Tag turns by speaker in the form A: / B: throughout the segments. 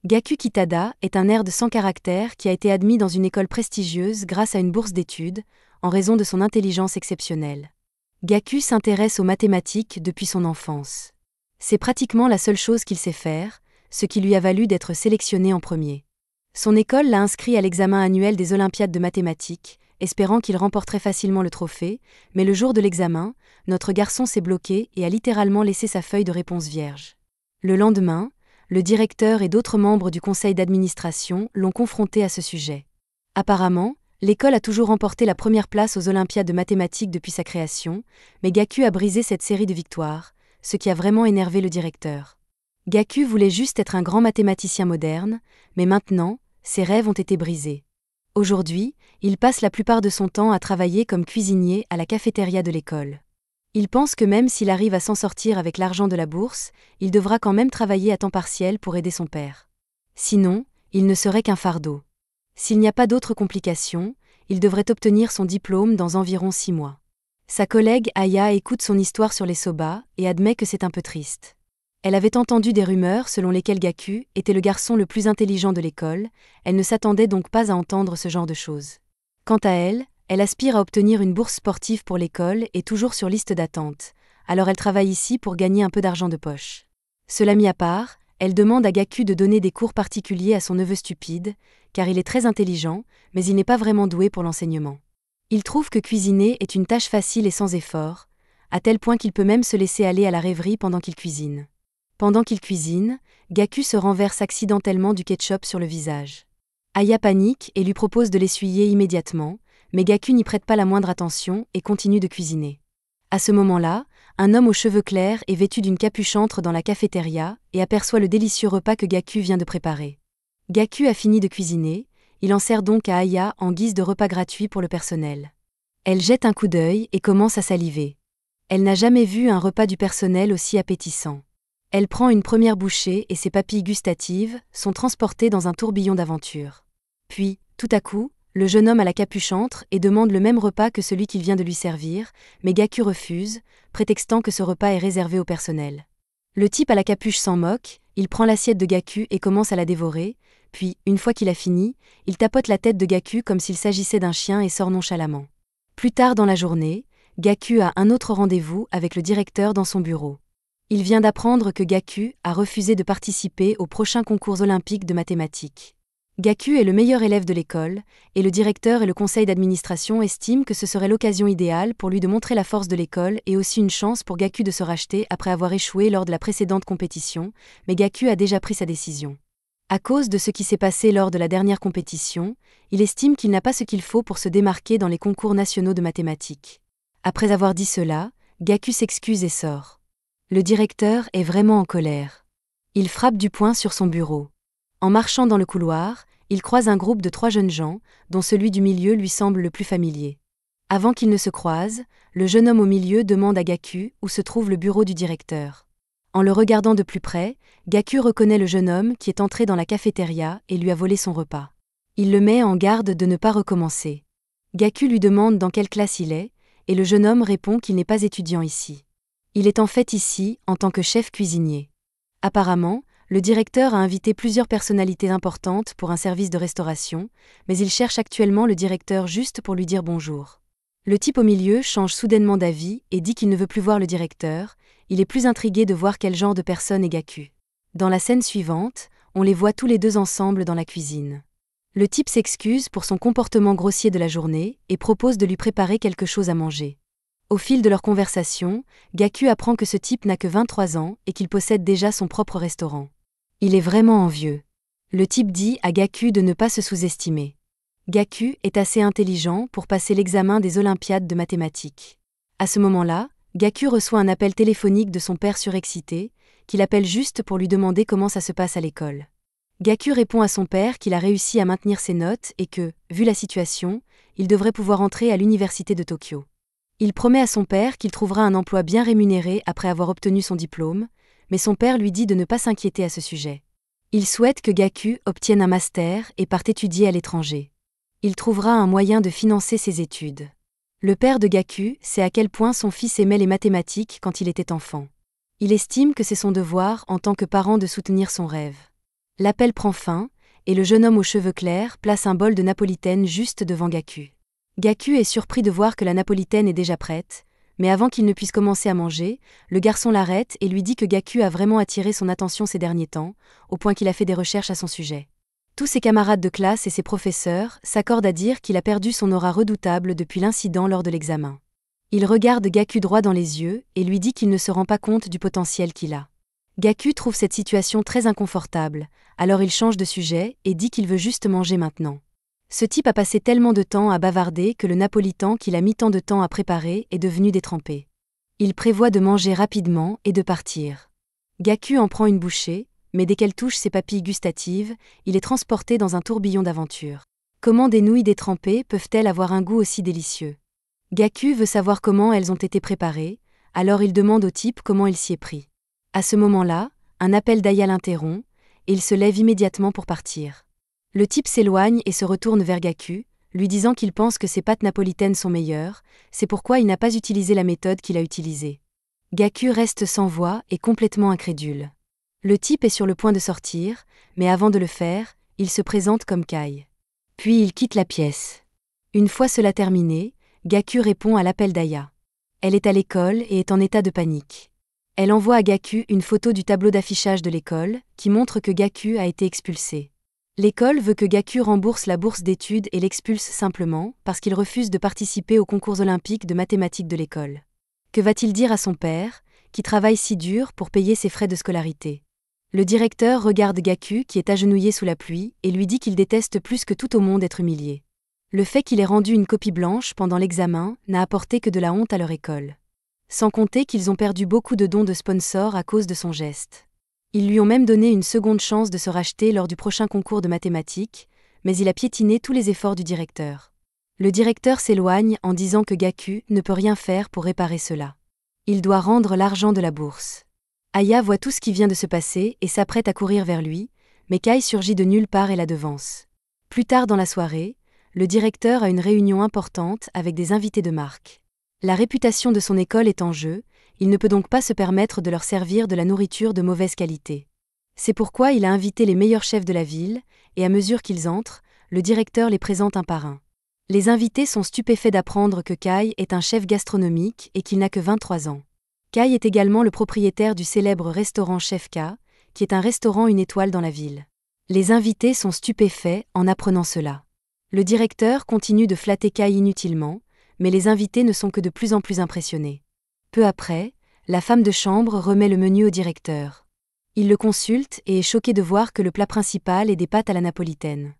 A: Gaku Kitada est un nerd sans caractère qui a été admis dans une école prestigieuse grâce à une bourse d'études, en raison de son intelligence exceptionnelle. Gaku s'intéresse aux mathématiques depuis son enfance. C'est pratiquement la seule chose qu'il sait faire, ce qui lui a valu d'être sélectionné en premier. Son école l'a inscrit à l'examen annuel des Olympiades de mathématiques, espérant qu'il remporterait facilement le trophée, mais le jour de l'examen, notre garçon s'est bloqué et a littéralement laissé sa feuille de réponse vierge. Le lendemain, le directeur et d'autres membres du conseil d'administration l'ont confronté à ce sujet. Apparemment, l'école a toujours remporté la première place aux Olympiades de mathématiques depuis sa création, mais Gaku a brisé cette série de victoires, ce qui a vraiment énervé le directeur. Gaku voulait juste être un grand mathématicien moderne, mais maintenant, ses rêves ont été brisés. Aujourd'hui, il passe la plupart de son temps à travailler comme cuisinier à la cafétéria de l'école. Il pense que même s'il arrive à s'en sortir avec l'argent de la bourse, il devra quand même travailler à temps partiel pour aider son père. Sinon, il ne serait qu'un fardeau. S'il n'y a pas d'autres complications, il devrait obtenir son diplôme dans environ 6 mois. Sa collègue Aya écoute son histoire sur les soba et admet que c'est un peu triste. Elle avait entendu des rumeurs selon lesquelles Gaku était le garçon le plus intelligent de l'école, elle ne s'attendait donc pas à entendre ce genre de choses. Quant à elle, elle aspire à obtenir une bourse sportive pour l'école et toujours sur liste d'attente, alors elle travaille ici pour gagner un peu d'argent de poche. Cela mis à part, elle demande à Gaku de donner des cours particuliers à son neveu stupide, car il est très intelligent, mais il n'est pas vraiment doué pour l'enseignement. Il trouve que cuisiner est une tâche facile et sans effort, à tel point qu'il peut même se laisser aller à la rêverie pendant qu'il cuisine. Pendant qu'il cuisine, Gaku se renverse accidentellement du ketchup sur le visage. Aya panique et lui propose de l'essuyer immédiatement, mais Gaku n'y prête pas la moindre attention et continue de cuisiner. À ce moment-là, un homme aux cheveux clairs et vêtu d'une capuche entre dans la cafétéria et aperçoit le délicieux repas que Gaku vient de préparer. Gaku a fini de cuisiner, il en sert donc à Aya en guise de repas gratuit pour le personnel. Elle jette un coup d'œil et commence à saliver. Elle n'a jamais vu un repas du personnel aussi appétissant. Elle prend une première bouchée et ses papilles gustatives sont transportées dans un tourbillon d'aventure. Puis, tout à coup, le jeune homme à la capuche entre et demande le même repas que celui qu'il vient de lui servir, mais Gaku refuse, prétextant que ce repas est réservé au personnel. Le type à la capuche s'en moque, il prend l'assiette de Gaku et commence à la dévorer, puis, une fois qu'il a fini, il tapote la tête de Gaku comme s'il s'agissait d'un chien et sort nonchalamment. Plus tard dans la journée, Gaku a un autre rendez-vous avec le directeur dans son bureau. Il vient d'apprendre que Gaku a refusé de participer au prochain concours olympique de mathématiques. Gaku est le meilleur élève de l'école, et le directeur et le conseil d'administration estiment que ce serait l'occasion idéale pour lui de montrer la force de l'école et aussi une chance pour Gaku de se racheter après avoir échoué lors de la précédente compétition, mais Gaku a déjà pris sa décision. À cause de ce qui s'est passé lors de la dernière compétition, il estime qu'il n'a pas ce qu'il faut pour se démarquer dans les concours nationaux de mathématiques. Après avoir dit cela, Gaku s'excuse et sort. Le directeur est vraiment en colère. Il frappe du poing sur son bureau. En marchant dans le couloir, il croise un groupe de 3 jeunes gens, dont celui du milieu lui semble le plus familier. Avant qu'ils ne se croisent, le jeune homme au milieu demande à Gaku où se trouve le bureau du directeur. En le regardant de plus près, Gaku reconnaît le jeune homme qui est entré dans la cafétéria et lui a volé son repas. Il le met en garde de ne pas recommencer. Gaku lui demande dans quelle classe il est, et le jeune homme répond qu'il n'est pas étudiant ici. Il est en fait ici en tant que chef cuisinier. Apparemment, le directeur a invité plusieurs personnalités importantes pour un service de restauration, mais il cherche actuellement le directeur juste pour lui dire bonjour. Le type au milieu change soudainement d'avis et dit qu'il ne veut plus voir le directeur, il est plus intrigué de voir quel genre de personne est Gaku. Dans la scène suivante, on les voit tous les deux ensemble dans la cuisine. Le type s'excuse pour son comportement grossier de la journée et propose de lui préparer quelque chose à manger. Au fil de leur conversation, Gaku apprend que ce type n'a que 23 ans et qu'il possède déjà son propre restaurant. Il est vraiment envieux. Le type dit à Gaku de ne pas se sous-estimer. Gaku est assez intelligent pour passer l'examen des Olympiades de mathématiques. À ce moment-là, Gaku reçoit un appel téléphonique de son père surexcité, qu'il appelle juste pour lui demander comment ça se passe à l'école. Gaku répond à son père qu'il a réussi à maintenir ses notes et que, vu la situation, il devrait pouvoir entrer à l'université de Tokyo. Il promet à son père qu'il trouvera un emploi bien rémunéré après avoir obtenu son diplôme, mais son père lui dit de ne pas s'inquiéter à ce sujet. Il souhaite que Gaku obtienne un master et parte étudier à l'étranger. Il trouvera un moyen de financer ses études. Le père de Gaku sait à quel point son fils aimait les mathématiques quand il était enfant. Il estime que c'est son devoir en tant que parent de soutenir son rêve. L'appel prend fin, et le jeune homme aux cheveux clairs place un bol de napolitaine juste devant Gaku. Gaku est surpris de voir que la napolitaine est déjà prête, mais avant qu'il ne puisse commencer à manger, le garçon l'arrête et lui dit que Gaku a vraiment attiré son attention ces derniers temps, au point qu'il a fait des recherches à son sujet. Tous ses camarades de classe et ses professeurs s'accordent à dire qu'il a perdu son aura redoutable depuis l'incident lors de l'examen. Il regarde Gaku droit dans les yeux et lui dit qu'il ne se rend pas compte du potentiel qu'il a. Gaku trouve cette situation très inconfortable, alors il change de sujet et dit qu'il veut juste manger maintenant. Ce type a passé tellement de temps à bavarder que le napolitain qu'il a mis tant de temps à préparer est devenu détrempé. Il prévoit de manger rapidement et de partir. Gaku en prend une bouchée, mais dès qu'elle touche ses papilles gustatives, il est transporté dans un tourbillon d'aventure. Comment des nouilles détrempées peuvent-elles avoir un goût aussi délicieux? Gaku veut savoir comment elles ont été préparées, alors il demande au type comment il s'y est pris. À ce moment-là, un appel d'Aya l'interrompt, et il se lève immédiatement pour partir. Le type s'éloigne et se retourne vers Gaku, lui disant qu'il pense que ses pâtes napolitaines sont meilleures, c'est pourquoi il n'a pas utilisé la méthode qu'il a utilisée. Gaku reste sans voix et complètement incrédule. Le type est sur le point de sortir, mais avant de le faire, il se présente comme Kai. Puis il quitte la pièce. Une fois cela terminé, Gaku répond à l'appel d'Aya. Elle est à l'école et est en état de panique. Elle envoie à Gaku une photo du tableau d'affichage de l'école, qui montre que Gaku a été expulsé. L'école veut que Gaku rembourse la bourse d'études et l'expulse simplement parce qu'il refuse de participer aux concours olympiques de mathématiques de l'école. Que va-t-il dire à son père, qui travaille si dur pour payer ses frais de scolarité? Le directeur regarde Gaku qui est agenouillé sous la pluie et lui dit qu'il déteste plus que tout au monde être humilié. Le fait qu'il ait rendu une copie blanche pendant l'examen n'a apporté que de la honte à leur école. Sans compter qu'ils ont perdu beaucoup de dons de sponsors à cause de son geste. Ils lui ont même donné une seconde chance de se racheter lors du prochain concours de mathématiques, mais il a piétiné tous les efforts du directeur. Le directeur s'éloigne en disant que Gaku ne peut rien faire pour réparer cela. Il doit rendre l'argent de la bourse. Aya voit tout ce qui vient de se passer et s'apprête à courir vers lui, mais Kai surgit de nulle part et la devance. Plus tard dans la soirée, le directeur a une réunion importante avec des invités de marque. La réputation de son école est en jeu, il ne peut donc pas se permettre de leur servir de la nourriture de mauvaise qualité. C'est pourquoi il a invité les meilleurs chefs de la ville, et à mesure qu'ils entrent, le directeur les présente un par un. Les invités sont stupéfaits d'apprendre que Kai est un chef gastronomique et qu'il n'a que 23 ans. Kai est également le propriétaire du célèbre restaurant Chef K, qui est un restaurant une étoile dans la ville. Les invités sont stupéfaits en apprenant cela. Le directeur continue de flatter Kai inutilement, mais les invités ne sont que de plus en plus impressionnés. Peu après, la femme de chambre remet le menu au directeur. Il le consulte et est choqué de voir que le plat principal est des pâtes à la napolitaine.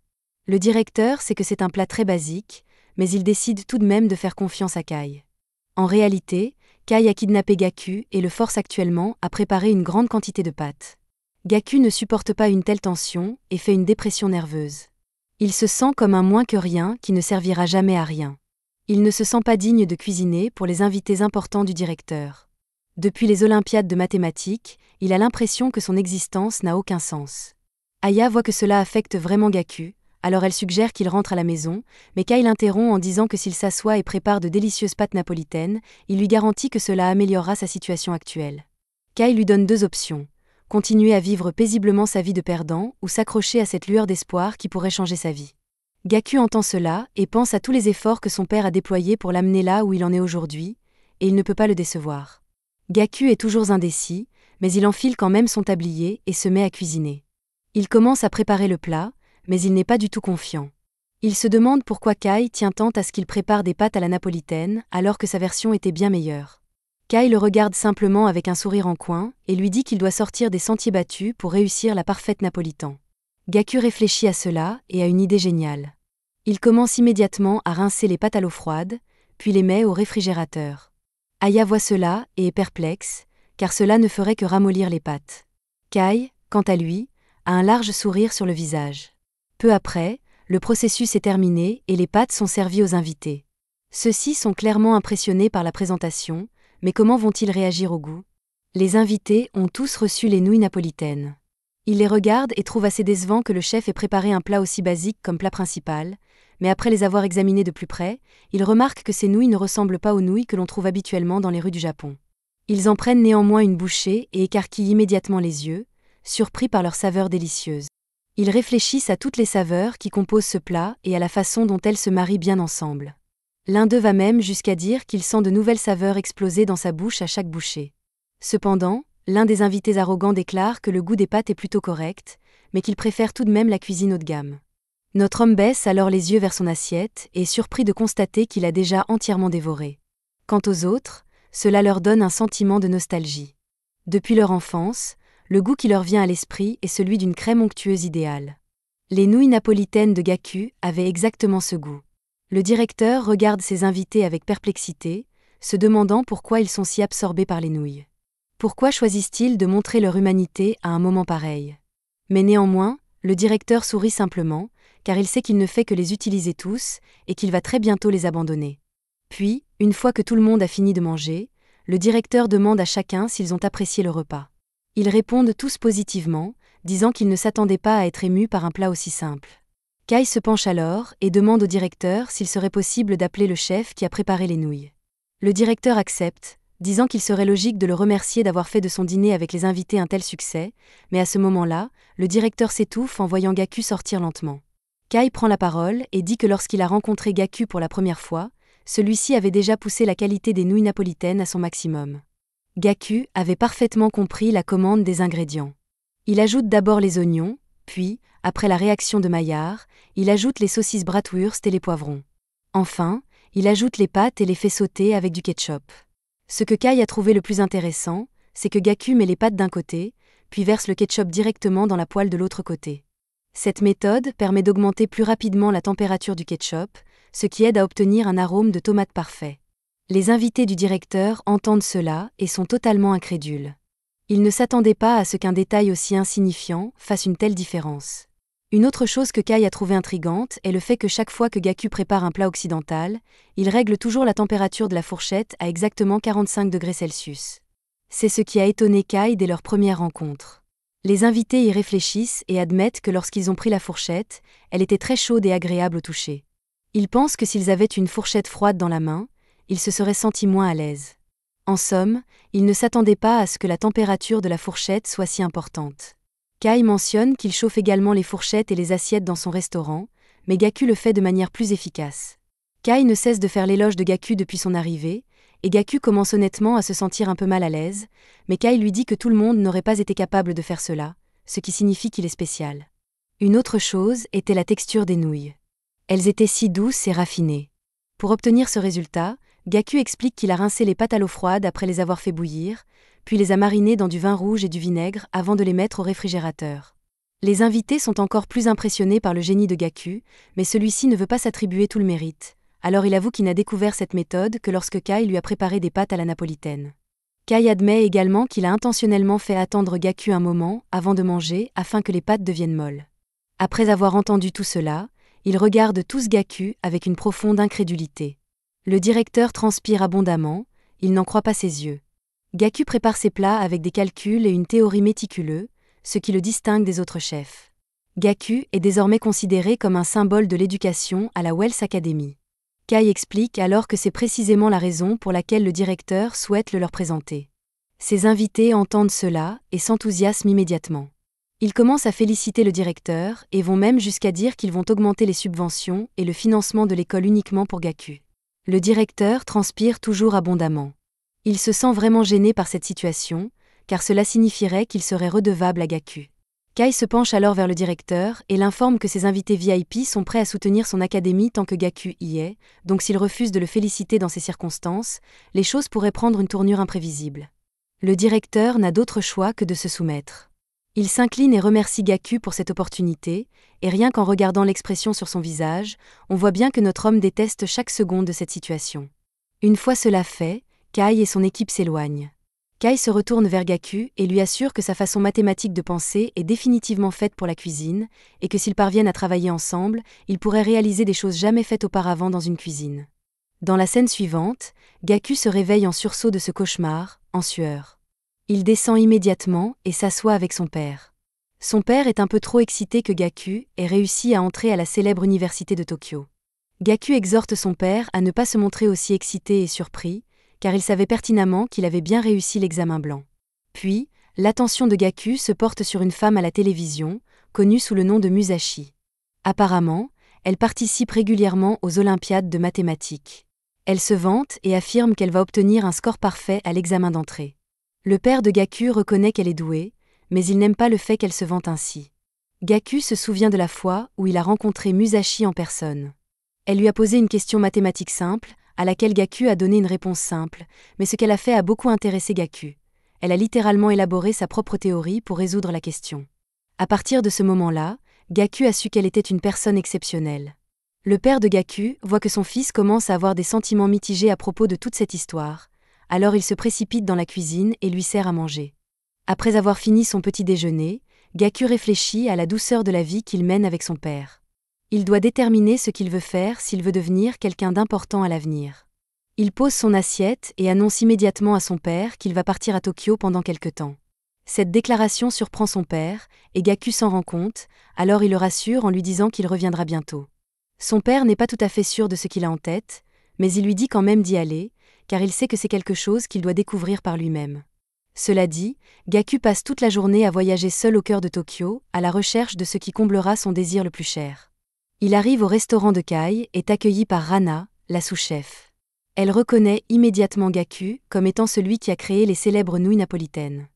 A: Le directeur sait que c'est un plat très basique, mais il décide tout de même de faire confiance à Kai. En réalité, Kai a kidnappé Gaku et le force actuellement à préparer une grande quantité de pâtes. Gaku ne supporte pas une telle tension et fait une dépression nerveuse. Il se sent comme un moins que rien qui ne servira jamais à rien. Il ne se sent pas digne de cuisiner pour les invités importants du directeur. Depuis les Olympiades de mathématiques, il a l'impression que son existence n'a aucun sens. Aya voit que cela affecte vraiment Gaku, alors elle suggère qu'il rentre à la maison, mais Kai l'interrompt en disant que s'il s'assoit et prépare de délicieuses pâtes napolitaines, il lui garantit que cela améliorera sa situation actuelle. Kai lui donne deux options: continuer à vivre paisiblement sa vie de perdant ou s'accrocher à cette lueur d'espoir qui pourrait changer sa vie. Gaku entend cela et pense à tous les efforts que son père a déployés pour l'amener là où il en est aujourd'hui, et il ne peut pas le décevoir. Gaku est toujours indécis, mais il enfile quand même son tablier et se met à cuisiner. Il commence à préparer le plat, mais il n'est pas du tout confiant. Il se demande pourquoi Kai tient tant à ce qu'il prépare des pâtes à la napolitaine alors que sa version était bien meilleure. Kai le regarde simplement avec un sourire en coin et lui dit qu'il doit sortir des sentiers battus pour réussir la parfaite napolitaine. Gaku réfléchit à cela et a une idée géniale. Il commence immédiatement à rincer les pâtes à l'eau froide, puis les met au réfrigérateur. Aya voit cela et est perplexe, car cela ne ferait que ramollir les pâtes. Kai, quant à lui, a un large sourire sur le visage. Peu après, le processus est terminé et les pâtes sont servies aux invités. Ceux-ci sont clairement impressionnés par la présentation, mais comment vont-ils réagir au goût? Les invités ont tous reçu les nouilles napolitaines. Ils les regardent et trouvent assez décevant que le chef ait préparé un plat aussi basique comme plat principal, mais après les avoir examinées de plus près, ils remarquent que ces nouilles ne ressemblent pas aux nouilles que l'on trouve habituellement dans les rues du Japon. Ils en prennent néanmoins une bouchée et écarquillent immédiatement les yeux, surpris par leur saveur délicieuse. Ils réfléchissent à toutes les saveurs qui composent ce plat et à la façon dont elles se marient bien ensemble. L'un d'eux va même jusqu'à dire qu'il sent de nouvelles saveurs exploser dans sa bouche à chaque bouchée. Cependant, l'un des invités arrogants déclare que le goût des pâtes est plutôt correct, mais qu'il préfère tout de même la cuisine haut de gamme. Notre homme baisse alors les yeux vers son assiette et est surpris de constater qu'il a déjà entièrement dévoré. Quant aux autres, cela leur donne un sentiment de nostalgie. Depuis leur enfance, le goût qui leur vient à l'esprit est celui d'une crème onctueuse idéale. Les nouilles napolitaines de Gaku avaient exactement ce goût. Le directeur regarde ses invités avec perplexité, se demandant pourquoi ils sont si absorbés par les nouilles. Pourquoi choisissent-ils de montrer leur humanité à un moment pareil? Mais néanmoins, le directeur sourit simplement, car il sait qu'il ne fait que les utiliser tous, et qu'il va très bientôt les abandonner. Puis, une fois que tout le monde a fini de manger, le directeur demande à chacun s'ils ont apprécié le repas. Ils répondent tous positivement, disant qu'ils ne s'attendaient pas à être émus par un plat aussi simple. Kai se penche alors et demande au directeur s'il serait possible d'appeler le chef qui a préparé les nouilles. Le directeur accepte, disant qu'il serait logique de le remercier d'avoir fait de son dîner avec les invités un tel succès, mais à ce moment-là, le directeur s'étouffe en voyant Gaku sortir lentement. Kai prend la parole et dit que lorsqu'il a rencontré Gaku pour la première fois, celui-ci avait déjà poussé la qualité des nouilles napolitaines à son maximum. Gaku avait parfaitement compris la commande des ingrédients. Il ajoute d'abord les oignons, puis, après la réaction de Maillard, il ajoute les saucisses bratwurst et les poivrons. Enfin, il ajoute les pâtes et les fait sauter avec du ketchup. Ce que Kai a trouvé le plus intéressant, c'est que Gaku met les pâtes d'un côté, puis verse le ketchup directement dans la poêle de l'autre côté. Cette méthode permet d'augmenter plus rapidement la température du ketchup, ce qui aide à obtenir un arôme de tomate parfait. Les invités du directeur entendent cela et sont totalement incrédules. Ils ne s'attendaient pas à ce qu'un détail aussi insignifiant fasse une telle différence. Une autre chose que Kai a trouvée intrigante est le fait que chaque fois que Gaku prépare un plat occidental, il règle toujours la température de la fourchette à exactement 45 degrés Celsius. C'est ce qui a étonné Kai dès leur première rencontre. Les invités y réfléchissent et admettent que lorsqu'ils ont pris la fourchette, elle était très chaude et agréable au toucher. Ils pensent que s'ils avaient une fourchette froide dans la main, ils se seraient sentis moins à l'aise. En somme, ils ne s'attendaient pas à ce que la température de la fourchette soit si importante. Kai mentionne qu'il chauffe également les fourchettes et les assiettes dans son restaurant, mais Gaku le fait de manière plus efficace. Kai ne cesse de faire l'éloge de Gaku depuis son arrivée, et Gaku commence honnêtement à se sentir un peu mal à l'aise, mais Kai lui dit que tout le monde n'aurait pas été capable de faire cela, ce qui signifie qu'il est spécial. Une autre chose était la texture des nouilles. Elles étaient si douces et raffinées. Pour obtenir ce résultat, Gaku explique qu'il a rincé les pâtes à l'eau froide après les avoir fait bouillir, puis les a marinées dans du vin rouge et du vinaigre avant de les mettre au réfrigérateur. Les invités sont encore plus impressionnés par le génie de Gaku, mais celui-ci ne veut pas s'attribuer tout le mérite. Alors il avoue qu'il n'a découvert cette méthode que lorsque Kai lui a préparé des pâtes à la napolitaine. Kai admet également qu'il a intentionnellement fait attendre Gaku un moment avant de manger afin que les pâtes deviennent molles. Après avoir entendu tout cela, ils regardent tous Gaku avec une profonde incrédulité. Le directeur transpire abondamment, il n'en croit pas ses yeux. Gaku prépare ses plats avec des calculs et une théorie méticuleuse, ce qui le distingue des autres chefs. Gaku est désormais considéré comme un symbole de l'éducation à la Wells Academy. Kai explique alors que c'est précisément la raison pour laquelle le directeur souhaite le leur présenter. Ses invités entendent cela et s'enthousiasment immédiatement. Ils commencent à féliciter le directeur et vont même jusqu'à dire qu'ils vont augmenter les subventions et le financement de l'école uniquement pour Gaku. Le directeur transpire toujours abondamment. Il se sent vraiment gêné par cette situation, car cela signifierait qu'il serait redevable à Gaku. Kai se penche alors vers le directeur et l'informe que ses invités VIP sont prêts à soutenir son académie tant que Gaku y est, donc s'il refuse de le féliciter dans ces circonstances, les choses pourraient prendre une tournure imprévisible. Le directeur n'a d'autre choix que de se soumettre. Il s'incline et remercie Gaku pour cette opportunité, et rien qu'en regardant l'expression sur son visage, on voit bien que notre homme déteste chaque seconde de cette situation. Une fois cela fait, Kai et son équipe s'éloignent. Kai se retourne vers Gaku et lui assure que sa façon mathématique de penser est définitivement faite pour la cuisine, et que s'ils parviennent à travailler ensemble, ils pourraient réaliser des choses jamais faites auparavant dans une cuisine. Dans la scène suivante, Gaku se réveille en sursaut de ce cauchemar, en sueur. Il descend immédiatement et s'assoit avec son père. Son père est un peu trop excité que Gaku ait réussi à entrer à la célèbre université de Tokyo. Gaku exhorte son père à ne pas se montrer aussi excité et surpris, car il savait pertinemment qu'il avait bien réussi l'examen blanc. Puis, l'attention de Gaku se porte sur une femme à la télévision, connue sous le nom de Musashi. Apparemment, elle participe régulièrement aux Olympiades de mathématiques. Elle se vante et affirme qu'elle va obtenir un score parfait à l'examen d'entrée. Le père de Gaku reconnaît qu'elle est douée, mais il n'aime pas le fait qu'elle se vante ainsi. Gaku se souvient de la fois où il a rencontré Musashi en personne. Elle lui a posé une question mathématique simple, à laquelle Gaku a donné une réponse simple, mais ce qu'elle a fait a beaucoup intéressé Gaku. Elle a littéralement élaboré sa propre théorie pour résoudre la question. À partir de ce moment-là, Gaku a su qu'elle était une personne exceptionnelle. Le père de Gaku voit que son fils commence à avoir des sentiments mitigés à propos de toute cette histoire, alors il se précipite dans la cuisine et lui sert à manger. Après avoir fini son petit déjeuner, Gaku réfléchit à la douceur de la vie qu'il mène avec son père. Il doit déterminer ce qu'il veut faire s'il veut devenir quelqu'un d'important à l'avenir. Il pose son assiette et annonce immédiatement à son père qu'il va partir à Tokyo pendant quelque temps. Cette déclaration surprend son père, et Gaku s'en rend compte, alors il le rassure en lui disant qu'il reviendra bientôt. Son père n'est pas tout à fait sûr de ce qu'il a en tête, mais il lui dit quand même d'y aller, car il sait que c'est quelque chose qu'il doit découvrir par lui-même. Cela dit, Gaku passe toute la journée à voyager seul au cœur de Tokyo, à la recherche de ce qui comblera son désir le plus cher. Il arrive au restaurant de Kai et est accueilli par Rana, la sous-chef. Elle reconnaît immédiatement Gaku comme étant celui qui a créé les célèbres nouilles napolitaines.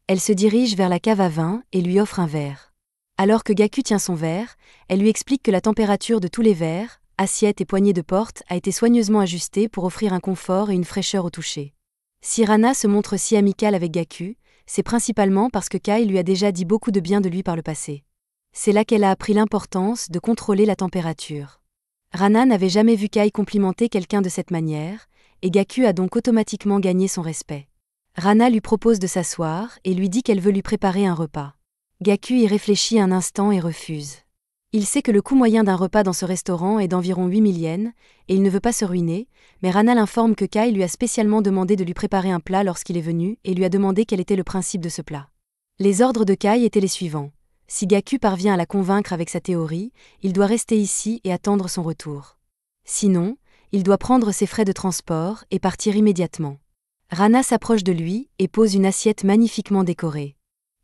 A: Elle se dirige vers la cave à vin et lui offre un verre. Alors que Gaku tient son verre, elle lui explique que la température de tous les verres, assiettes et poignées de porte a été soigneusement ajustée pour offrir un confort et une fraîcheur au toucher. Si Rana se montre si amicale avec Gaku, c'est principalement parce que Kai lui a déjà dit beaucoup de bien de lui par le passé. C'est là qu'elle a appris l'importance de contrôler la température. Rana n'avait jamais vu Kai complimenter quelqu'un de cette manière, et Gaku a donc automatiquement gagné son respect. Rana lui propose de s'asseoir et lui dit qu'elle veut lui préparer un repas. Gaku y réfléchit un instant et refuse. Il sait que le coût moyen d'un repas dans ce restaurant est d'environ 8000 yens, et il ne veut pas se ruiner, mais Rana l'informe que Kai lui a spécialement demandé de lui préparer un plat lorsqu'il est venu et lui a demandé quel était le principe de ce plat. Les ordres de Kai étaient les suivants. Si Gaku parvient à la convaincre avec sa théorie, il doit rester ici et attendre son retour. Sinon, il doit prendre ses frais de transport et partir immédiatement. Rana s'approche de lui et pose une assiette magnifiquement décorée.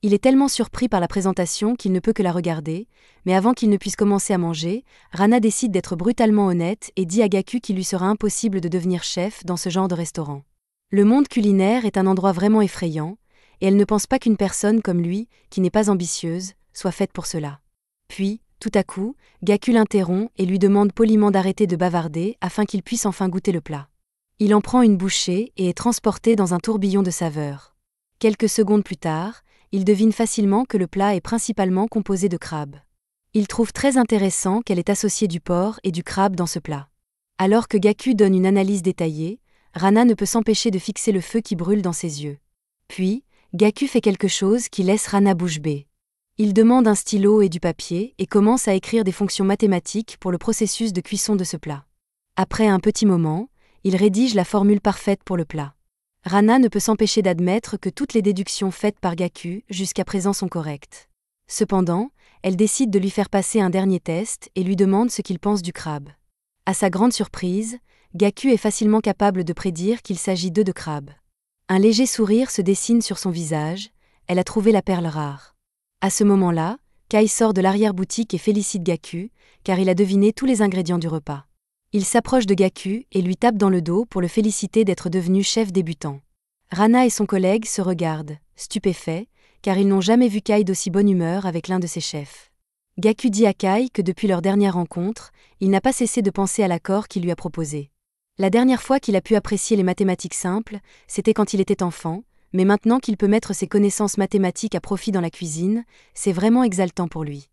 A: Il est tellement surpris par la présentation qu'il ne peut que la regarder, mais avant qu'il ne puisse commencer à manger, Rana décide d'être brutalement honnête et dit à Gaku qu'il lui sera impossible de devenir chef dans ce genre de restaurant. Le monde culinaire est un endroit vraiment effrayant, et elle ne pense pas qu'une personne comme lui, qui n'est pas ambitieuse, soit faite pour cela. Puis, tout à coup, Gaku l'interrompt et lui demande poliment d'arrêter de bavarder afin qu'il puisse enfin goûter le plat. Il en prend une bouchée et est transporté dans un tourbillon de saveurs. Quelques secondes plus tard, il devine facilement que le plat est principalement composé de crabes. Il trouve très intéressant qu'elle ait associé du porc et du crabe dans ce plat. Alors que Gaku donne une analyse détaillée, Rana ne peut s'empêcher de fixer le feu qui brûle dans ses yeux. Puis, Gaku fait quelque chose qui laisse Rana bouche bée. Il demande un stylo et du papier et commence à écrire des fonctions mathématiques pour le processus de cuisson de ce plat. Après un petit moment, il rédige la formule parfaite pour le plat. Rana ne peut s'empêcher d'admettre que toutes les déductions faites par Gaku jusqu'à présent sont correctes. Cependant, elle décide de lui faire passer un dernier test et lui demande ce qu'il pense du crabe. À sa grande surprise, Gaku est facilement capable de prédire qu'il s'agit d'œufs de crabe. Un léger sourire se dessine sur son visage, elle a trouvé la perle rare. À ce moment-là, Kai sort de l'arrière-boutique et félicite Gaku, car il a deviné tous les ingrédients du repas. Il s'approche de Gaku et lui tape dans le dos pour le féliciter d'être devenu chef débutant. Rana et son collègue se regardent, stupéfaits, car ils n'ont jamais vu Kai d'aussi bonne humeur avec l'un de ses chefs. Gaku dit à Kai que depuis leur dernière rencontre, il n'a pas cessé de penser à l'accord qu'il lui a proposé. La dernière fois qu'il a pu apprécier les mathématiques simples, c'était quand il était enfant, mais maintenant qu'il peut mettre ses connaissances mathématiques à profit dans la cuisine, c'est vraiment exaltant pour lui.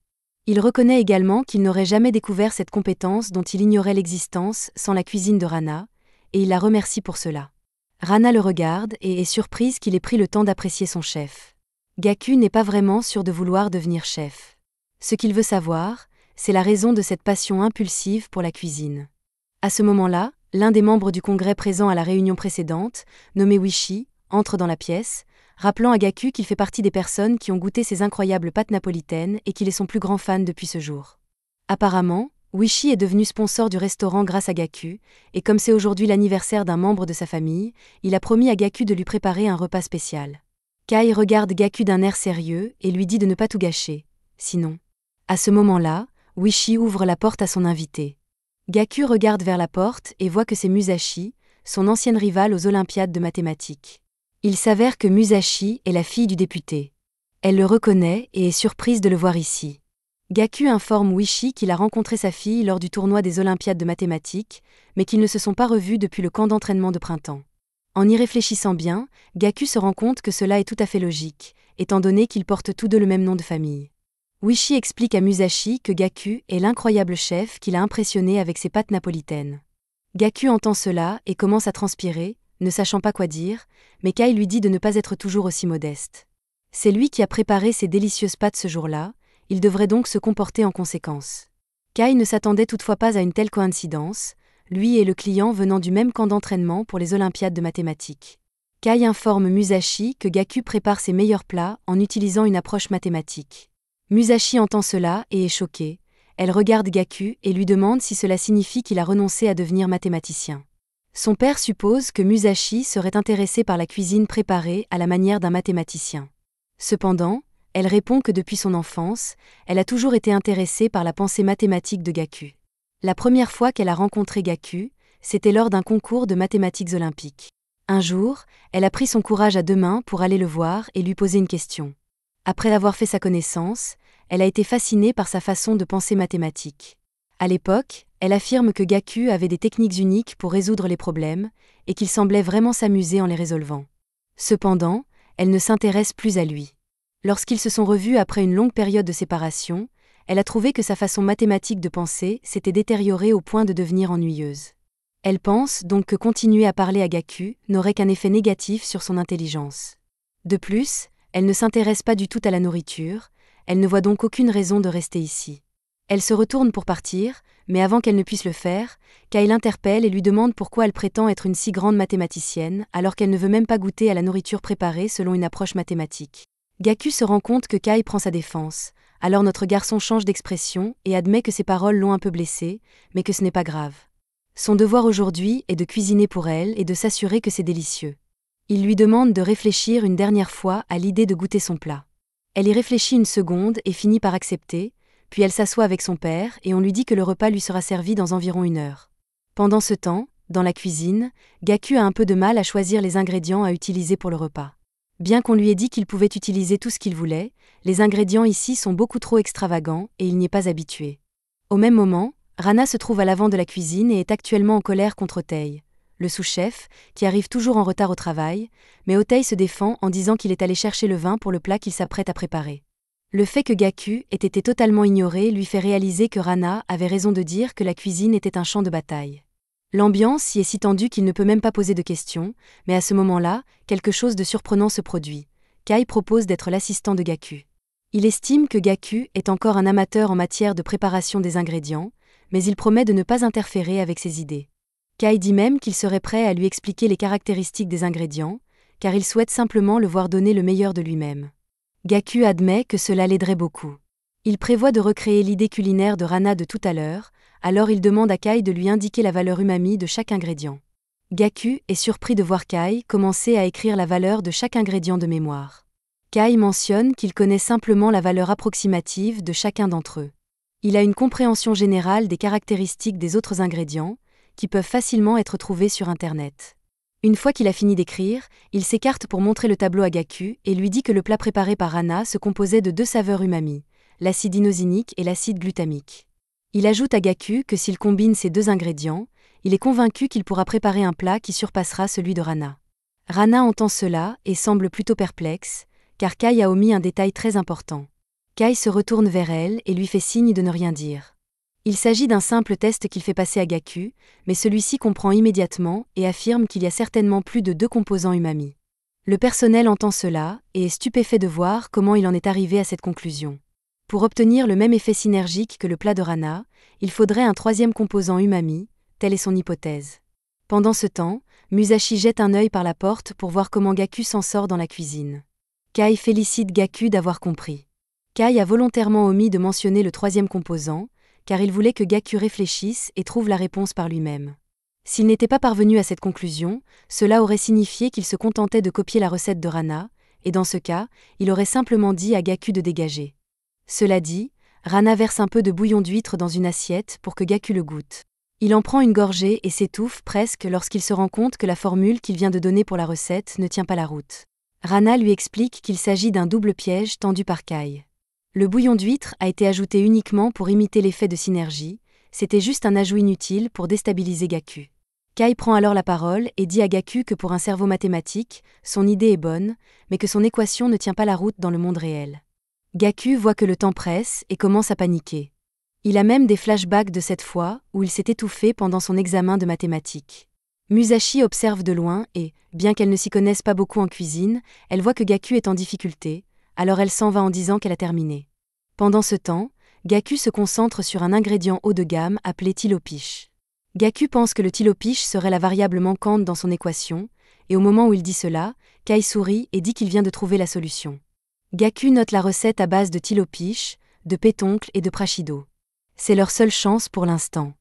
A: Il reconnaît également qu'il n'aurait jamais découvert cette compétence dont il ignorait l'existence sans la cuisine de Rana, et il la remercie pour cela. Rana le regarde et est surprise qu'il ait pris le temps d'apprécier son chef. Gaku n'est pas vraiment sûr de vouloir devenir chef. Ce qu'il veut savoir, c'est la raison de cette passion impulsive pour la cuisine. À ce moment-là, l'un des membres du congrès présent à la réunion précédente, nommé Wishi, entre dans la pièce, rappelant à Gaku qu'il fait partie des personnes qui ont goûté ces incroyables pâtes napolitaines et qu'il est son plus grand fan depuis ce jour. Apparemment, Wishi est devenu sponsor du restaurant grâce à Gaku, et comme c'est aujourd'hui l'anniversaire d'un membre de sa famille, il a promis à Gaku de lui préparer un repas spécial. Kai regarde Gaku d'un air sérieux et lui dit de ne pas tout gâcher, sinon À ce moment-là, Wishi ouvre la porte à son invité. Gaku regarde vers la porte et voit que c'est Musashi, son ancienne rivale aux Olympiades de mathématiques. Il s'avère que Musashi est la fille du député. Elle le reconnaît et est surprise de le voir ici. Gaku informe Wishi qu'il a rencontré sa fille lors du tournoi des Olympiades de mathématiques, mais qu'ils ne se sont pas revus depuis le camp d'entraînement de printemps. En y réfléchissant bien, Gaku se rend compte que cela est tout à fait logique, étant donné qu'ils portent tous deux le même nom de famille. Wishi explique à Musashi que Gaku est l'incroyable chef qui l'a impressionné avec ses pâtes napolitaines. Gaku entend cela et commence à transpirer, ne sachant pas quoi dire, mais Kai lui dit de ne pas être toujours aussi modeste. C'est lui qui a préparé ces délicieuses pâtes ce jour-là, il devrait donc se comporter en conséquence. Kai ne s'attendait toutefois pas à une telle coïncidence, lui et le client venant du même camp d'entraînement pour les Olympiades de mathématiques. Kai informe Musashi que Gaku prépare ses meilleurs plats en utilisant une approche mathématique. Musashi entend cela et est choquée. Elle regarde Gaku et lui demande si cela signifie qu'il a renoncé à devenir mathématicien. Son père suppose que Musashi serait intéressé par la cuisine préparée à la manière d'un mathématicien. Cependant, elle répond que depuis son enfance, elle a toujours été intéressée par la pensée mathématique de Gaku. La première fois qu'elle a rencontré Gaku, c'était lors d'un concours de mathématiques olympiques. Un jour, elle a pris son courage à deux mains pour aller le voir et lui poser une question. Après avoir fait sa connaissance, elle a été fascinée par sa façon de penser mathématique. À l'époque, elle affirme que Gaku avait des techniques uniques pour résoudre les problèmes, et qu'il semblait vraiment s'amuser en les résolvant. Cependant, elle ne s'intéresse plus à lui. Lorsqu'ils se sont revus après une longue période de séparation, elle a trouvé que sa façon mathématique de penser s'était détériorée au point de devenir ennuyeuse. Elle pense donc que continuer à parler à Gaku n'aurait qu'un effet négatif sur son intelligence. De plus, elle ne s'intéresse pas du tout à la nourriture, elle ne voit donc aucune raison de rester ici. Elle se retourne pour partir, mais avant qu'elle ne puisse le faire, Kai l'interpelle et lui demande pourquoi elle prétend être une si grande mathématicienne alors qu'elle ne veut même pas goûter à la nourriture préparée selon une approche mathématique. Gaku se rend compte que Kai prend sa défense, alors notre garçon change d'expression et admet que ses paroles l'ont un peu blessé, mais que ce n'est pas grave. Son devoir aujourd'hui est de cuisiner pour elle et de s'assurer que c'est délicieux. Il lui demande de réfléchir une dernière fois à l'idée de goûter son plat. Elle y réfléchit une seconde et finit par accepter, puis elle s'assoit avec son père et on lui dit que le repas lui sera servi dans environ 1 heure. Pendant ce temps, dans la cuisine, Gaku a un peu de mal à choisir les ingrédients à utiliser pour le repas. Bien qu'on lui ait dit qu'il pouvait utiliser tout ce qu'il voulait, les ingrédients ici sont beaucoup trop extravagants et il n'y est pas habitué. Au même moment, Rana se trouve à l'avant de la cuisine et est actuellement en colère contre Otei, le sous-chef, qui arrive toujours en retard au travail, mais Otei se défend en disant qu'il est allé chercher le vin pour le plat qu'il s'apprête à préparer. Le fait que Gaku ait été totalement ignoré lui fait réaliser que Rana avait raison de dire que la cuisine était un champ de bataille. L'ambiance y est si tendue qu'il ne peut même pas poser de questions, mais à ce moment-là, quelque chose de surprenant se produit. Kai propose d'être l'assistant de Gaku. Il estime que Gaku est encore un amateur en matière de préparation des ingrédients, mais il promet de ne pas interférer avec ses idées. Kai dit même qu'il serait prêt à lui expliquer les caractéristiques des ingrédients, car il souhaite simplement le voir donner le meilleur de lui-même. Gaku admet que cela l'aiderait beaucoup. Il prévoit de recréer l'idée culinaire de Rana de tout à l'heure, alors il demande à Kai de lui indiquer la valeur umami de chaque ingrédient. Gaku est surpris de voir Kai commencer à écrire la valeur de chaque ingrédient de mémoire. Kai mentionne qu'il connaît simplement la valeur approximative de chacun d'entre eux. Il a une compréhension générale des caractéristiques des autres ingrédients, qui peuvent facilement être trouvés sur Internet. Une fois qu'il a fini d'écrire, il s'écarte pour montrer le tableau à Gaku et lui dit que le plat préparé par Rana se composait de 2 saveurs umami, l'acide inosinique et l'acide glutamique. Il ajoute à Gaku que s'il combine ces 2 ingrédients, il est convaincu qu'il pourra préparer un plat qui surpassera celui de Rana. Rana entend cela et semble plutôt perplexe, car Kai a omis un détail très important. Kai se retourne vers elle et lui fait signe de ne rien dire. Il s'agit d'un simple test qu'il fait passer à Gaku, mais celui-ci comprend immédiatement et affirme qu'il y a certainement plus de 2 composants umami. Le personnel entend cela et est stupéfait de voir comment il en est arrivé à cette conclusion. Pour obtenir le même effet synergique que le plat de Rana, il faudrait un 3e composant umami, telle est son hypothèse. Pendant ce temps, Musashi jette un œil par la porte pour voir comment Gaku s'en sort dans la cuisine. Kai félicite Gaku d'avoir compris. Kai a volontairement omis de mentionner le 3e composant, car il voulait que Gaku réfléchisse et trouve la réponse par lui-même. S'il n'était pas parvenu à cette conclusion, cela aurait signifié qu'il se contentait de copier la recette de Rana, et dans ce cas, il aurait simplement dit à Gaku de dégager. Cela dit, Rana verse un peu de bouillon d'huître dans une assiette pour que Gaku le goûte. Il en prend une gorgée et s'étouffe presque lorsqu'il se rend compte que la formule qu'il vient de donner pour la recette ne tient pas la route. Rana lui explique qu'il s'agit d'un double piège tendu par Kai. Le bouillon d'huître a été ajouté uniquement pour imiter l'effet de synergie, c'était juste un ajout inutile pour déstabiliser Gaku. Kai prend alors la parole et dit à Gaku que pour un cerveau mathématique, son idée est bonne, mais que son équation ne tient pas la route dans le monde réel. Gaku voit que le temps presse et commence à paniquer. Il a même des flashbacks de cette fois où il s'est étouffé pendant son examen de mathématiques. Musashi observe de loin et, bien qu'elle ne s'y connaisse pas beaucoup en cuisine, elle voit que Gaku est en difficulté, alors elle s'en va en disant qu'elle a terminé. Pendant ce temps, Gaku se concentre sur un ingrédient haut de gamme appelé tilopiche. Gaku pense que le tilopiche serait la variable manquante dans son équation, et au moment où il dit cela, Kai sourit et dit qu'il vient de trouver la solution. Gaku note la recette à base de tilopiche, de pétoncle et de prashido. C'est leur seule chance pour l'instant.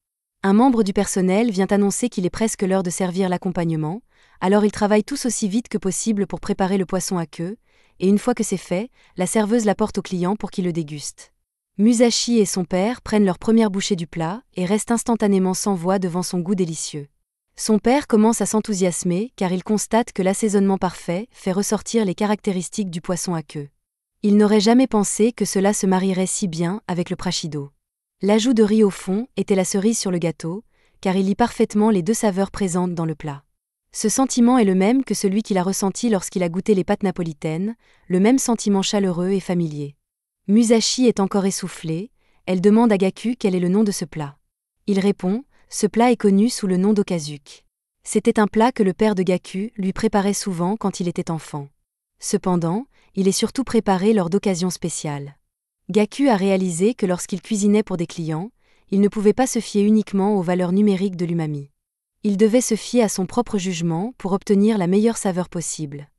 A: Un membre du personnel vient annoncer qu'il est presque l'heure de servir l'accompagnement, alors ils travaillent tous aussi vite que possible pour préparer le poisson à queue, et une fois que c'est fait, la serveuse l'apporte au client pour qu'il le déguste. Musashi et son père prennent leur première bouchée du plat et restent instantanément sans voix devant son goût délicieux. Son père commence à s'enthousiasmer car il constate que l'assaisonnement parfait fait ressortir les caractéristiques du poisson à queue. Il n'aurait jamais pensé que cela se marierait si bien avec le prashido. L'ajout de riz au fond était la cerise sur le gâteau, car il lie parfaitement les deux saveurs présentes dans le plat. Ce sentiment est le même que celui qu'il a ressenti lorsqu'il a goûté les pâtes napolitaines, le même sentiment chaleureux et familier. Musashi est encore essoufflée, elle demande à Gaku quel est le nom de ce plat. Il répond, ce plat est connu sous le nom d'okazuke. C'était un plat que le père de Gaku lui préparait souvent quand il était enfant. Cependant, il est surtout préparé lors d'occasions spéciales. Gaku a réalisé que lorsqu'il cuisinait pour des clients, il ne pouvait pas se fier uniquement aux valeurs numériques de l'umami. Il devait se fier à son propre jugement pour obtenir la meilleure saveur possible.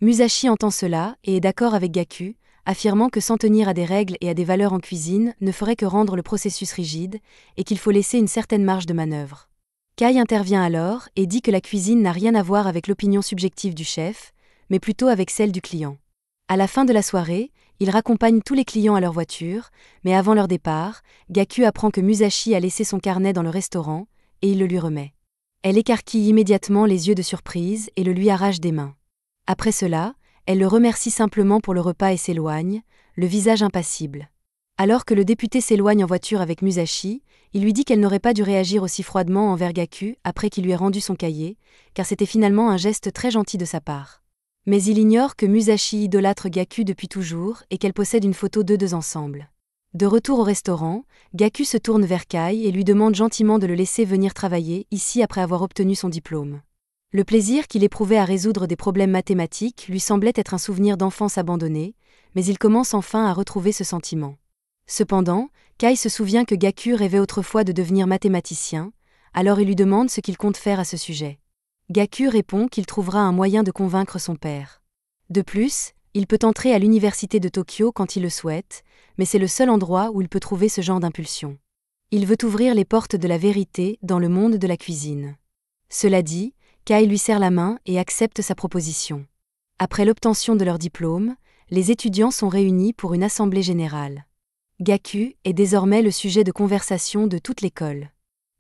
A: Musashi entend cela et est d'accord avec Gaku, affirmant que s'en tenir à des règles et à des valeurs en cuisine ne ferait que rendre le processus rigide et qu'il faut laisser une certaine marge de manœuvre. Kai intervient alors et dit que la cuisine n'a rien à voir avec l'opinion subjective du chef, mais plutôt avec celle du client. À la fin de la soirée, il raccompagne tous les clients à leur voiture, mais avant leur départ, Gaku apprend que Musashi a laissé son carnet dans le restaurant, et il le lui remet. Elle écarquille immédiatement les yeux de surprise et le lui arrache des mains. Après cela, elle le remercie simplement pour le repas et s'éloigne, le visage impassible. Alors que le député s'éloigne en voiture avec Musashi, il lui dit qu'elle n'aurait pas dû réagir aussi froidement envers Gaku après qu'il lui ait rendu son cahier, car c'était finalement un geste très gentil de sa part. Mais il ignore que Musashi idolâtre Gaku depuis toujours et qu'elle possède une photo d'eux deux ensemble. De retour au restaurant, Gaku se tourne vers Kai et lui demande gentiment de le laisser venir travailler ici après avoir obtenu son diplôme. Le plaisir qu'il éprouvait à résoudre des problèmes mathématiques lui semblait être un souvenir d'enfance abandonné, mais il commence enfin à retrouver ce sentiment. Cependant, Kai se souvient que Gaku rêvait autrefois de devenir mathématicien, alors il lui demande ce qu'il compte faire à ce sujet. Gaku répond qu'il trouvera un moyen de convaincre son père. De plus, il peut entrer à l'université de Tokyo quand il le souhaite, mais c'est le seul endroit où il peut trouver ce genre d'impulsion. Il veut ouvrir les portes de la vérité dans le monde de la cuisine. Cela dit, Kai lui serre la main et accepte sa proposition. Après l'obtention de leur diplôme, les étudiants sont réunis pour une assemblée générale. Gaku est désormais le sujet de conversation de toute l'école.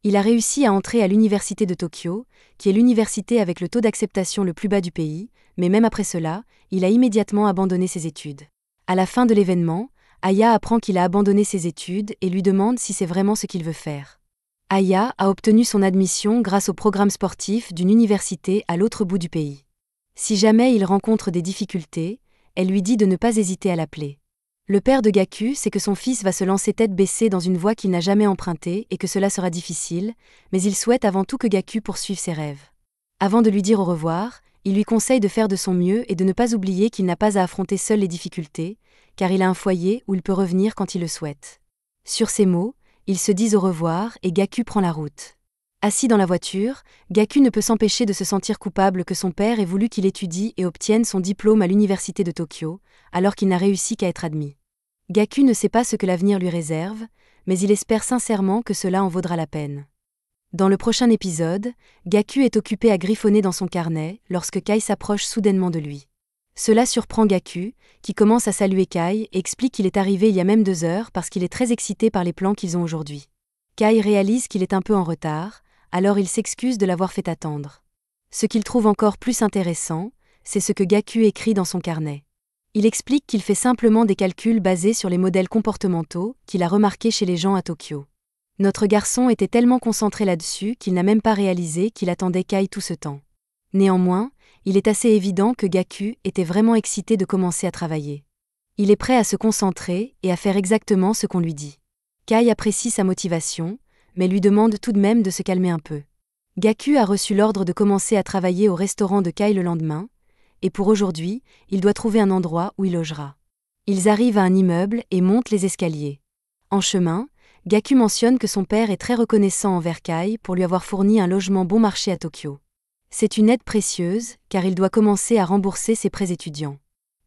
A: Il a réussi à entrer à l'université de Tokyo, qui est l'université avec le taux d'acceptation le plus bas du pays, mais même après cela, il a immédiatement abandonné ses études. À la fin de l'événement, Aya apprend qu'il a abandonné ses études et lui demande si c'est vraiment ce qu'il veut faire. Aya a obtenu son admission grâce au programme sportif d'une université à l'autre bout du pays. Si jamais il rencontre des difficultés, elle lui dit de ne pas hésiter à l'appeler. Le père de Gaku sait que son fils va se lancer tête baissée dans une voie qu'il n'a jamais empruntée et que cela sera difficile, mais il souhaite avant tout que Gaku poursuive ses rêves. Avant de lui dire au revoir, il lui conseille de faire de son mieux et de ne pas oublier qu'il n'a pas à affronter seul les difficultés, car il a un foyer où il peut revenir quand il le souhaite. Sur ces mots, ils se disent au revoir et Gaku prend la route. Assis dans la voiture, Gaku ne peut s'empêcher de se sentir coupable que son père ait voulu qu'il étudie et obtienne son diplôme à l'université de Tokyo, alors qu'il n'a réussi qu'à être admis. Gaku ne sait pas ce que l'avenir lui réserve, mais il espère sincèrement que cela en vaudra la peine. Dans le prochain épisode, Gaku est occupé à griffonner dans son carnet lorsque Kai s'approche soudainement de lui. Cela surprend Gaku, qui commence à saluer Kai et explique qu'il est arrivé il y a même 2 heures parce qu'il est très excité par les plans qu'ils ont aujourd'hui. Kai réalise qu'il est un peu en retard, alors il s'excuse de l'avoir fait attendre. Ce qu'il trouve encore plus intéressant, c'est ce que Gaku écrit dans son carnet. Il explique qu'il fait simplement des calculs basés sur les modèles comportementaux qu'il a remarqués chez les gens à Tokyo. Notre garçon était tellement concentré là-dessus qu'il n'a même pas réalisé qu'il attendait Kai tout ce temps. Néanmoins, il est assez évident que Gaku était vraiment excité de commencer à travailler. Il est prêt à se concentrer et à faire exactement ce qu'on lui dit. Kai apprécie sa motivation, mais lui demande tout de même de se calmer un peu. Gaku a reçu l'ordre de commencer à travailler au restaurant de Kai le lendemain, et pour aujourd'hui, il doit trouver un endroit où il logera. Ils arrivent à un immeuble et montent les escaliers. En chemin, Gaku mentionne que son père est très reconnaissant envers Kai pour lui avoir fourni un logement bon marché à Tokyo. C'est une aide précieuse, car il doit commencer à rembourser ses prêts étudiants.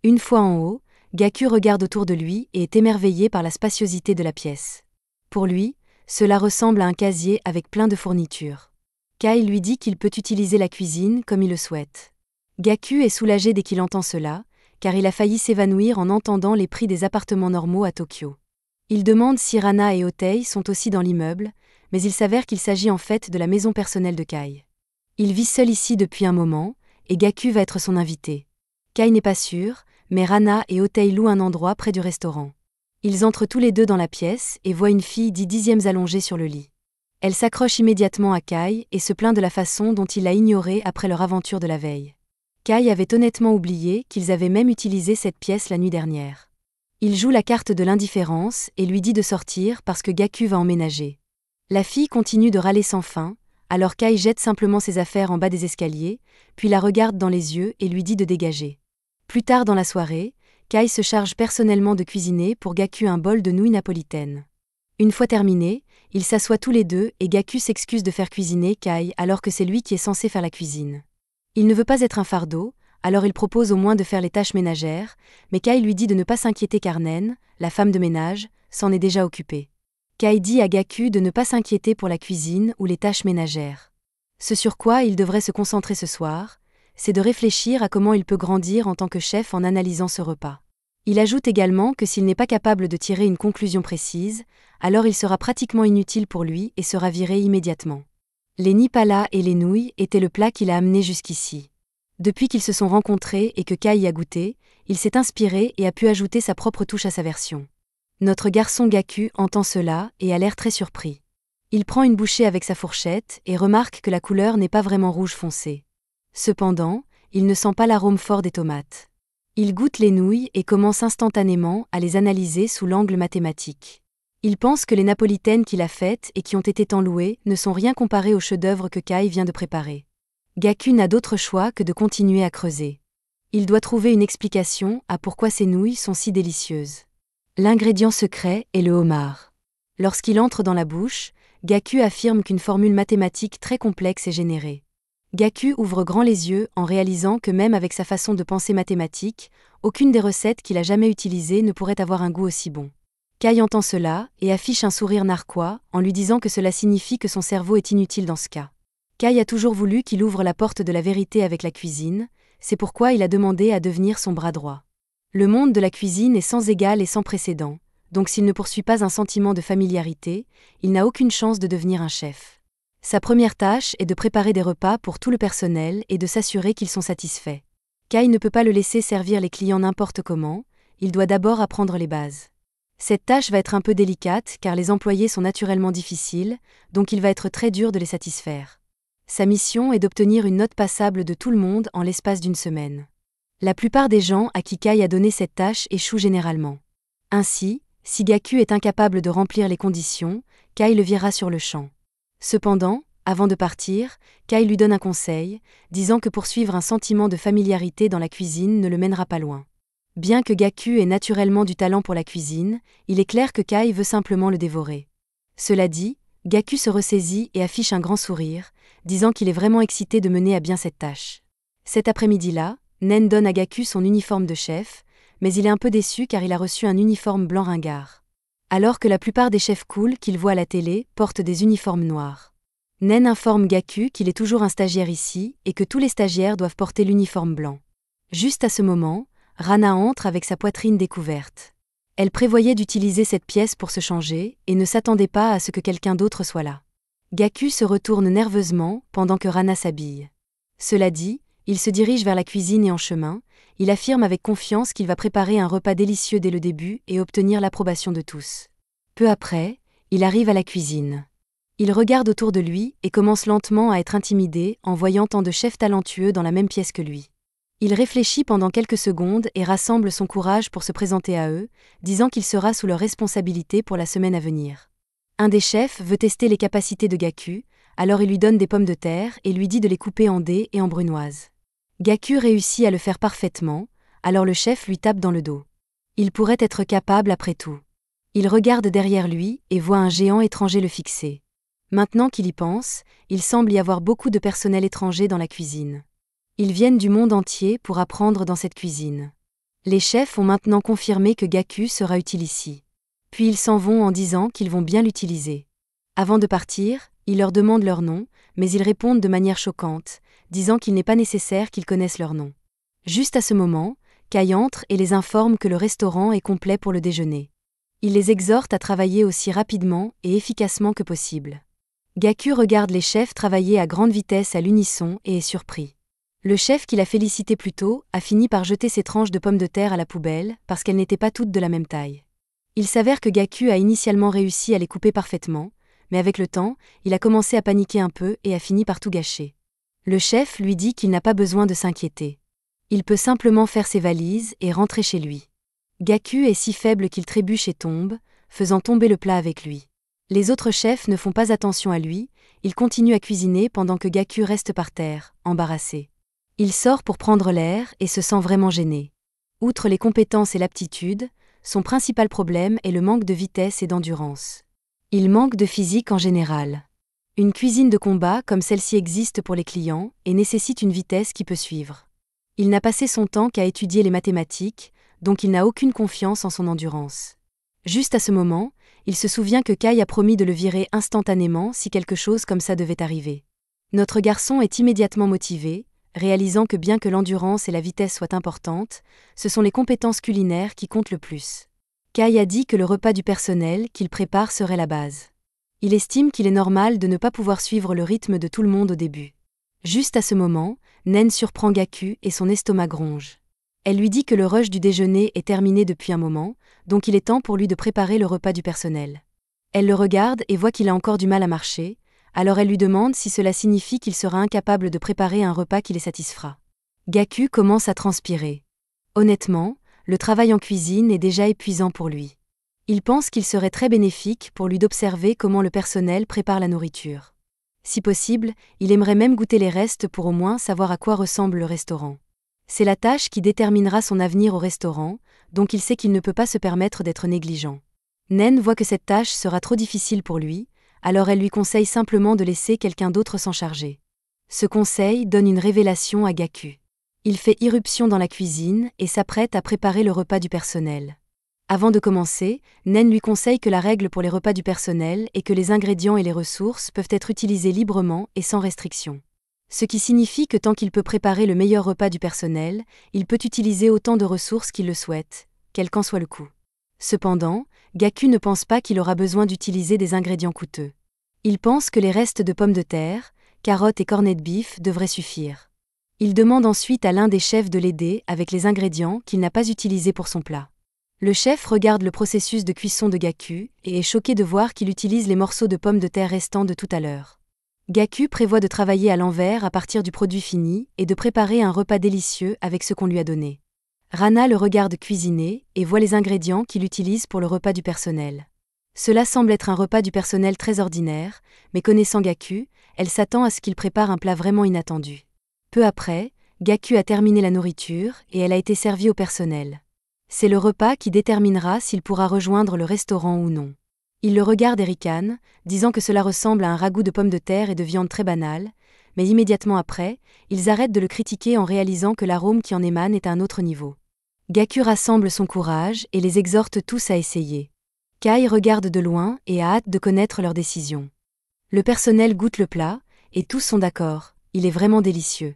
A: Une fois en haut, Gaku regarde autour de lui et est émerveillé par la spaciosité de la pièce. Pour lui, cela ressemble à un casier avec plein de fournitures. Kai lui dit qu'il peut utiliser la cuisine comme il le souhaite. Gaku est soulagé dès qu'il entend cela, car il a failli s'évanouir en entendant les prix des appartements normaux à Tokyo. Il demande si Rana et Otei sont aussi dans l'immeuble, mais il s'avère qu'il s'agit en fait de la maison personnelle de Kai. Il vit seul ici depuis un moment, et Gaku va être son invité. Kai n'est pas sûr, mais Rana et Otei louent un endroit près du restaurant. Ils entrent tous les deux dans la pièce et voient une fille d'10e allongée sur le lit. Elle s'accroche immédiatement à Kai et se plaint de la façon dont il l'a ignorée après leur aventure de la veille. Kai avait honnêtement oublié qu'ils avaient même utilisé cette pièce la nuit dernière. Il joue la carte de l'indifférence et lui dit de sortir parce que Gaku va emménager. La fille continue de râler sans fin, alors Kai jette simplement ses affaires en bas des escaliers, puis la regarde dans les yeux et lui dit de dégager. Plus tard dans la soirée, Kai se charge personnellement de cuisiner pour Gaku un bol de nouilles napolitaines. Une fois terminé, ils s'assoient tous les deux et Gaku s'excuse de faire cuisiner Kai alors que c'est lui qui est censé faire la cuisine. Il ne veut pas être un fardeau, alors il propose au moins de faire les tâches ménagères, mais Kai lui dit de ne pas s'inquiéter car Nen, la femme de ménage, s'en est déjà occupée. Kai dit à Gaku de ne pas s'inquiéter pour la cuisine ou les tâches ménagères. Ce sur quoi il devrait se concentrer ce soir, c'est de réfléchir à comment il peut grandir en tant que chef en analysant ce repas. Il ajoute également que s'il n'est pas capable de tirer une conclusion précise, alors il sera pratiquement inutile pour lui et sera viré immédiatement. Les nipala et les nouilles étaient le plat qu'il a amené jusqu'ici. Depuis qu'ils se sont rencontrés et que Kai y a goûté, il s'est inspiré et a pu ajouter sa propre touche à sa version. Notre garçon Gaku entend cela et a l'air très surpris. Il prend une bouchée avec sa fourchette et remarque que la couleur n'est pas vraiment rouge foncé. Cependant, il ne sent pas l'arôme fort des tomates. Il goûte les nouilles et commence instantanément à les analyser sous l'angle mathématique. Il pense que les napolitaines qu'il a faites et qui ont été tant louées ne sont rien comparées au chef-d'œuvre que Kai vient de préparer. Gaku n'a d'autre choix que de continuer à creuser. Il doit trouver une explication à pourquoi ces nouilles sont si délicieuses. L'ingrédient secret est le homard. Lorsqu'il entre dans la bouche, Gaku affirme qu'une formule mathématique très complexe est générée. Gaku ouvre grand les yeux en réalisant que même avec sa façon de penser mathématique, aucune des recettes qu'il a jamais utilisées ne pourrait avoir un goût aussi bon. Kai entend cela et affiche un sourire narquois en lui disant que cela signifie que son cerveau est inutile dans ce cas. Kai a toujours voulu qu'il ouvre la porte de la vérité avec la cuisine, c'est pourquoi il a demandé à devenir son bras droit. Le monde de la cuisine est sans égal et sans précédent, donc s'il ne poursuit pas un sentiment de familiarité, il n'a aucune chance de devenir un chef. Sa première tâche est de préparer des repas pour tout le personnel et de s'assurer qu'ils sont satisfaits. Kai ne peut pas le laisser servir les clients n'importe comment, il doit d'abord apprendre les bases. Cette tâche va être un peu délicate car les employés sont naturellement difficiles, donc il va être très dur de les satisfaire. Sa mission est d'obtenir une note passable de tout le monde en l'espace d'une semaine. La plupart des gens à qui Kai a donné cette tâche échouent généralement. Ainsi, si Gaku est incapable de remplir les conditions, Kai le virera sur le champ. Cependant, avant de partir, Kai lui donne un conseil, disant que poursuivre un sentiment de familiarité dans la cuisine ne le mènera pas loin. Bien que Gaku ait naturellement du talent pour la cuisine, il est clair que Kai veut simplement le dévorer. Cela dit, Gaku se ressaisit et affiche un grand sourire, disant qu'il est vraiment excité de mener à bien cette tâche. Cet après-midi-là, Nen donne à Gaku son uniforme de chef, mais il est un peu déçu car il a reçu un uniforme blanc ringard. Alors que la plupart des chefs cool qu'il voit à la télé portent des uniformes noirs. Nen informe Gaku qu'il est toujours un stagiaire ici et que tous les stagiaires doivent porter l'uniforme blanc. Juste à ce moment, Rana entre avec sa poitrine découverte. Elle prévoyait d'utiliser cette pièce pour se changer et ne s'attendait pas à ce que quelqu'un d'autre soit là. Gaku se retourne nerveusement pendant que Rana s'habille. Cela dit, il se dirige vers la cuisine et en chemin, il affirme avec confiance qu'il va préparer un repas délicieux dès le début et obtenir l'approbation de tous. Peu après, il arrive à la cuisine. Il regarde autour de lui et commence lentement à être intimidé en voyant tant de chefs talentueux dans la même pièce que lui. Il réfléchit pendant quelques secondes et rassemble son courage pour se présenter à eux, disant qu'il sera sous leur responsabilité pour la semaine à venir. Un des chefs veut tester les capacités de Gaku, alors il lui donne des pommes de terre et lui dit de les couper en dés et en brunoises. Gaku réussit à le faire parfaitement, alors le chef lui tape dans le dos. Il pourrait être capable après tout. Il regarde derrière lui et voit un géant étranger le fixer. Maintenant qu'il y pense, il semble y avoir beaucoup de personnel étranger dans la cuisine. Ils viennent du monde entier pour apprendre dans cette cuisine. Les chefs ont maintenant confirmé que Gaku sera utile ici. Puis ils s'en vont en disant qu'ils vont bien l'utiliser. Avant de partir, ils leur demandent leur nom, mais ils répondent de manière choquante, disant qu'il n'est pas nécessaire qu'ils connaissent leur nom. Juste à ce moment, Kai entre et les informe que le restaurant est complet pour le déjeuner. Il les exhorte à travailler aussi rapidement et efficacement que possible. Gaku regarde les chefs travailler à grande vitesse à l'unisson et est surpris. Le chef qui l'a félicité plus tôt a fini par jeter ses tranches de pommes de terre à la poubelle parce qu'elles n'étaient pas toutes de la même taille. Il s'avère que Gaku a initialement réussi à les couper parfaitement, mais avec le temps, il a commencé à paniquer un peu et a fini par tout gâcher. Le chef lui dit qu'il n'a pas besoin de s'inquiéter. Il peut simplement faire ses valises et rentrer chez lui. Gaku est si faible qu'il trébuche et tombe, faisant tomber le plat avec lui. Les autres chefs ne font pas attention à lui, ils continuent à cuisiner pendant que Gaku reste par terre, embarrassé. Il sort pour prendre l'air et se sent vraiment gêné. Outre les compétences et l'aptitude, son principal problème est le manque de vitesse et d'endurance. Il manque de physique en général. Une cuisine de combat comme celle-ci existe pour les clients et nécessite une vitesse qui peut suivre. Il n'a passé son temps qu'à étudier les mathématiques, donc il n'a aucune confiance en son endurance. Juste à ce moment, il se souvient que Kai a promis de le virer instantanément si quelque chose comme ça devait arriver. Notre garçon est immédiatement motivé, réalisant que bien que l'endurance et la vitesse soient importantes, ce sont les compétences culinaires qui comptent le plus. Kai a dit que le repas du personnel qu'il prépare serait la base. Il estime qu'il est normal de ne pas pouvoir suivre le rythme de tout le monde au début. Juste à ce moment, Nen surprend Gaku et son estomac gronge. Elle lui dit que le rush du déjeuner est terminé depuis un moment, donc il est temps pour lui de préparer le repas du personnel. Elle le regarde et voit qu'il a encore du mal à marcher, alors elle lui demande si cela signifie qu'il sera incapable de préparer un repas qui les satisfera. Gaku commence à transpirer. Honnêtement, le travail en cuisine est déjà épuisant pour lui. Il pense qu'il serait très bénéfique pour lui d'observer comment le personnel prépare la nourriture. Si possible, il aimerait même goûter les restes pour au moins savoir à quoi ressemble le restaurant. C'est la tâche qui déterminera son avenir au restaurant, donc il sait qu'il ne peut pas se permettre d'être négligent. Nen voit que cette tâche sera trop difficile pour lui, alors elle lui conseille simplement de laisser quelqu'un d'autre s'en charger. Ce conseil donne une révélation à Gaku. Il fait irruption dans la cuisine et s'apprête à préparer le repas du personnel. Avant de commencer, Nen lui conseille que la règle pour les repas du personnel est que les ingrédients et les ressources peuvent être utilisés librement et sans restriction. Ce qui signifie que tant qu'il peut préparer le meilleur repas du personnel, il peut utiliser autant de ressources qu'il le souhaite, quel qu'en soit le coût. Cependant, Gaku ne pense pas qu'il aura besoin d'utiliser des ingrédients coûteux. Il pense que les restes de pommes de terre, carottes et cornets de beef devraient suffire. Il demande ensuite à l'un des chefs de l'aider avec les ingrédients qu'il n'a pas utilisés pour son plat. Le chef regarde le processus de cuisson de Gaku et est choqué de voir qu'il utilise les morceaux de pommes de terre restants de tout à l'heure. Gaku prévoit de travailler à l'envers à partir du produit fini et de préparer un repas délicieux avec ce qu'on lui a donné. Rana le regarde cuisiner et voit les ingrédients qu'il utilise pour le repas du personnel. Cela semble être un repas du personnel très ordinaire, mais connaissant Gaku, elle s'attend à ce qu'il prépare un plat vraiment inattendu. Peu après, Gaku a terminé la nourriture et elle a été servie au personnel. C'est le repas qui déterminera s'il pourra rejoindre le restaurant ou non. Il le regarde et ricane, disant que cela ressemble à un ragoût de pommes de terre et de viande très banal, mais immédiatement après, ils arrêtent de le critiquer en réalisant que l'arôme qui en émane est à un autre niveau. Gaku rassemble son courage et les exhorte tous à essayer. Kai regarde de loin et a hâte de connaître leur décision. Le personnel goûte le plat, et tous sont d'accord, il est vraiment délicieux.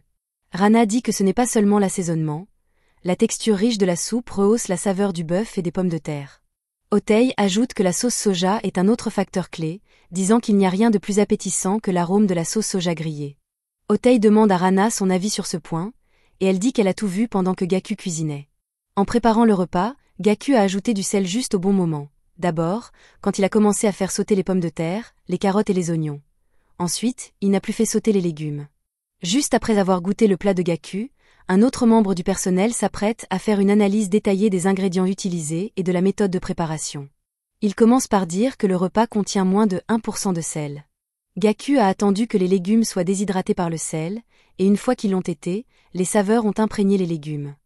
A: Rana dit que ce n'est pas seulement l'assaisonnement, la texture riche de la soupe rehausse la saveur du bœuf et des pommes de terre. Otey ajoute que la sauce soja est un autre facteur clé, disant qu'il n'y a rien de plus appétissant que l'arôme de la sauce soja grillée. Otey demande à Rana son avis sur ce point, et elle dit qu'elle a tout vu pendant que Gaku cuisinait. En préparant le repas, Gaku a ajouté du sel juste au bon moment. D'abord, quand il a commencé à faire sauter les pommes de terre, les carottes et les oignons. Ensuite, il n'a plus fait sauter les légumes. Juste après avoir goûté le plat de Gaku, un autre membre du personnel s'apprête à faire une analyse détaillée des ingrédients utilisés et de la méthode de préparation. Il commence par dire que le repas contient moins de 1% de sel. Gaku a attendu que les légumes soient déshydratés par le sel, et une fois qu'ils l'ont été, les saveurs ont imprégné les légumes.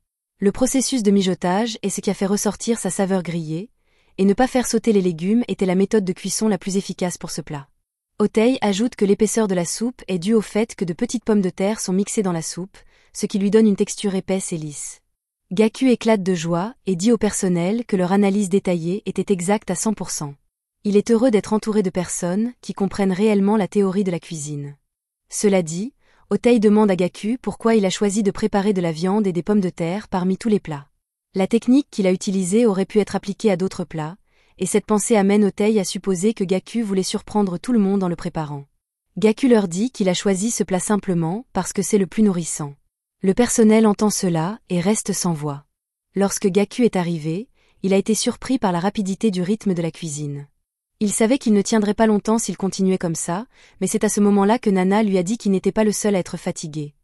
A: Le processus de mijotage est ce qui a fait ressortir sa saveur grillée, et ne pas faire sauter les légumes était la méthode de cuisson la plus efficace pour ce plat. Otey ajoute que l'épaisseur de la soupe est due au fait que de petites pommes de terre sont mixées dans la soupe, ce qui lui donne une texture épaisse et lisse. Gaku éclate de joie et dit au personnel que leur analyse détaillée était exacte à 100%. Il est heureux d'être entouré de personnes qui comprennent réellement la théorie de la cuisine. Cela dit, Otey demande à Gaku pourquoi il a choisi de préparer de la viande et des pommes de terre parmi tous les plats. La technique qu'il a utilisée aurait pu être appliquée à d'autres plats, et cette pensée amène Otey à supposer que Gaku voulait surprendre tout le monde en le préparant. Gaku leur dit qu'il a choisi ce plat simplement parce que c'est le plus nourrissant. Le personnel entend cela et reste sans voix. Lorsque Gaku est arrivé, il a été surpris par la rapidité du rythme de la cuisine. Il savait qu'il ne tiendrait pas longtemps s'il continuait comme ça, mais c'est à ce moment-là que Nana lui a dit qu'il n'était pas le seul à être fatigué.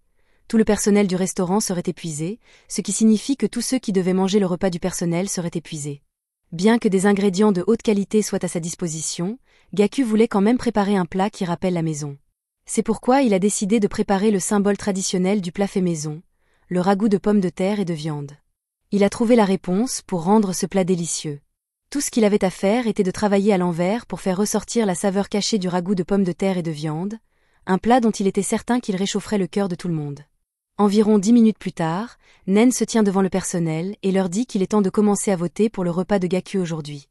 A: Tout le personnel du restaurant serait épuisé, ce qui signifie que tous ceux qui devaient manger le repas du personnel seraient épuisés. Bien que des ingrédients de haute qualité soient à sa disposition, Gaku voulait quand même préparer un plat qui rappelle la maison. C'est pourquoi il a décidé de préparer le symbole traditionnel du plat fait maison, le ragoût de pommes de terre et de viande. Il a trouvé la réponse pour rendre ce plat délicieux. Tout ce qu'il avait à faire était de travailler à l'envers pour faire ressortir la saveur cachée du ragoût de pommes de terre et de viande, un plat dont il était certain qu'il réchaufferait le cœur de tout le monde. Environ 10 minutes plus tard, Nen se tient devant le personnel et leur dit qu'il est temps de commencer à voter pour le repas de Gaku aujourd'hui.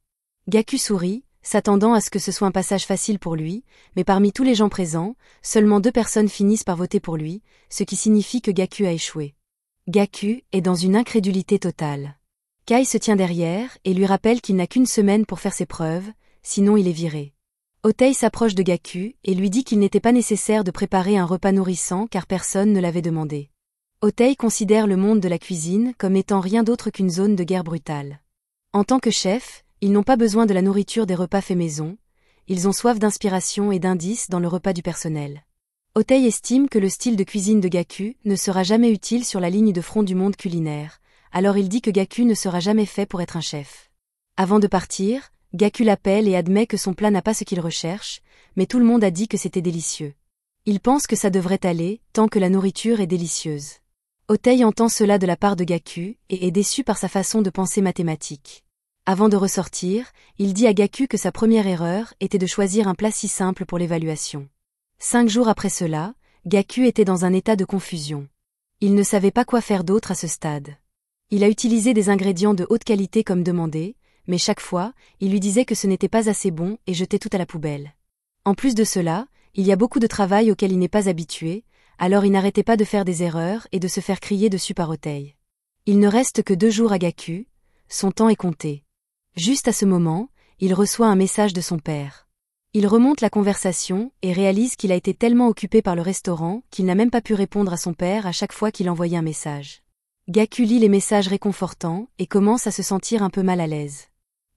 A: Gaku sourit, s'attendant à ce que ce soit un passage facile pour lui, mais parmi tous les gens présents, seulement 2 personnes finissent par voter pour lui, ce qui signifie que Gaku a échoué. Gaku est dans une incrédulité totale. Kai se tient derrière et lui rappelle qu'il n'a qu'une semaine pour faire ses preuves, sinon il est viré. Otey s'approche de Gaku et lui dit qu'il n'était pas nécessaire de préparer un repas nourrissant car personne ne l'avait demandé. Otey considère le monde de la cuisine comme étant rien d'autre qu'une zone de guerre brutale. En tant que chef, ils n'ont pas besoin de la nourriture des repas faits maison, ils ont soif d'inspiration et d'indices dans le repas du personnel. Otey estime que le style de cuisine de Gaku ne sera jamais utile sur la ligne de front du monde culinaire, alors il dit que Gaku ne sera jamais fait pour être un chef. Avant de partir, Gaku l'appelle et admet que son plat n'a pas ce qu'il recherche, mais tout le monde a dit que c'était délicieux. Il pense que ça devrait aller, tant que la nourriture est délicieuse. Otey entend cela de la part de Gaku et est déçu par sa façon de penser mathématique. Avant de ressortir, il dit à Gaku que sa première erreur était de choisir un plat si simple pour l'évaluation. 5 jours après cela, Gaku était dans un état de confusion. Il ne savait pas quoi faire d'autre à ce stade. Il a utilisé des ingrédients de haute qualité comme demandé, mais chaque fois, il lui disait que ce n'était pas assez bon et jetait tout à la poubelle. En plus de cela, il y a beaucoup de travail auquel il n'est pas habitué, alors il n'arrêtait pas de faire des erreurs et de se faire crier dessus par Otey. Il ne reste que 2 jours à Gaku, son temps est compté. Juste à ce moment, il reçoit un message de son père. Il remonte la conversation et réalise qu'il a été tellement occupé par le restaurant qu'il n'a même pas pu répondre à son père à chaque fois qu'il envoyait un message. Gaku lit les messages réconfortants et commence à se sentir un peu mal à l'aise.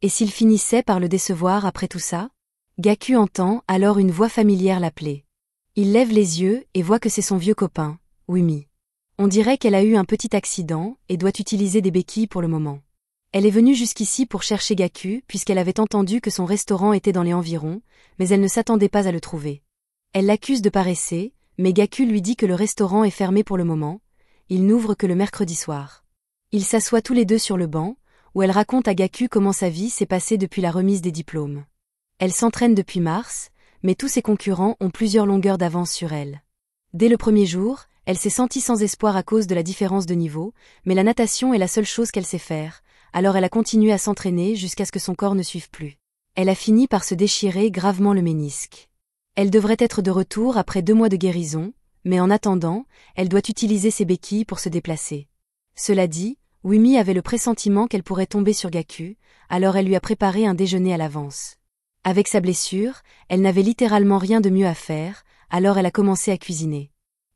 A: Et s'il finissait par le décevoir après tout ça? Gaku entend alors une voix familière l'appeler. Il lève les yeux et voit que c'est son vieux copain, Wumi. On dirait qu'elle a eu un petit accident et doit utiliser des béquilles pour le moment. Elle est venue jusqu'ici pour chercher Gaku puisqu'elle avait entendu que son restaurant était dans les environs, mais elle ne s'attendait pas à le trouver. Elle l'accuse de paresser, mais Gaku lui dit que le restaurant est fermé pour le moment, il n'ouvre que le mercredi soir. Ils s'assoient tous les deux sur le banc, où elle raconte à Gaku comment sa vie s'est passée depuis la remise des diplômes. Elle s'entraîne depuis mars, mais tous ses concurrents ont plusieurs longueurs d'avance sur elle. Dès le premier jour, elle s'est sentie sans espoir à cause de la différence de niveau, mais la natation est la seule chose qu'elle sait faire, alors elle a continué à s'entraîner jusqu'à ce que son corps ne suive plus. Elle a fini par se déchirer gravement le ménisque. Elle devrait être de retour après 2 mois de guérison, mais en attendant, elle doit utiliser ses béquilles pour se déplacer. Cela dit, Wumi avait le pressentiment qu'elle pourrait tomber sur Gaku, alors elle lui a préparé un déjeuner à l'avance. Avec sa blessure, elle n'avait littéralement rien de mieux à faire, alors elle a commencé à cuisiner.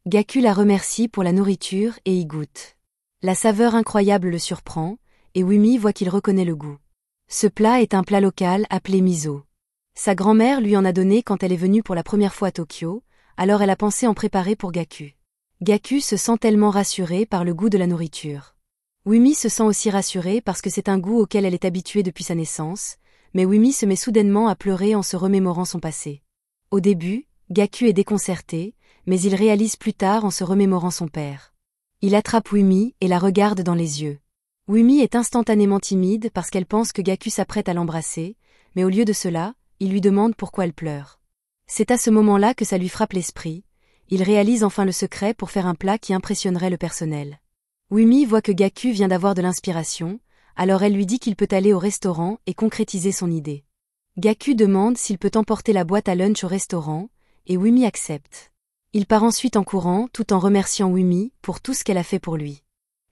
A: Gaku la remercie pour la nourriture et y goûte. La saveur incroyable le surprend, et Wumi voit qu'il reconnaît le goût. Ce plat est un plat local appelé miso. Sa grand-mère lui en a donné quand elle est venue pour la première fois à Tokyo, alors elle a pensé en préparer pour Gaku. Gaku se sent tellement rassurée par le goût de la nourriture. Wumi se sent aussi rassurée parce que c'est un goût auquel elle est habituée depuis sa naissance, mais Wumi se met soudainement à pleurer en se remémorant son passé. Au début, Gaku est déconcerté, mais il réalise plus tard en se remémorant son père. Il attrape Wumi et la regarde dans les yeux. Wumi est instantanément timide parce qu'elle pense que Gaku s'apprête à l'embrasser, mais au lieu de cela, il lui demande pourquoi elle pleure. C'est à ce moment-là que ça lui frappe l'esprit, il réalise enfin le secret pour faire un plat qui impressionnerait le personnel. Wumi voit que Gaku vient d'avoir de l'inspiration, alors elle lui dit qu'il peut aller au restaurant et concrétiser son idée. Gaku demande s'il peut emporter la boîte à lunch au restaurant, et Wumi accepte. Il part ensuite en courant tout en remerciant Wumi pour tout ce qu'elle a fait pour lui.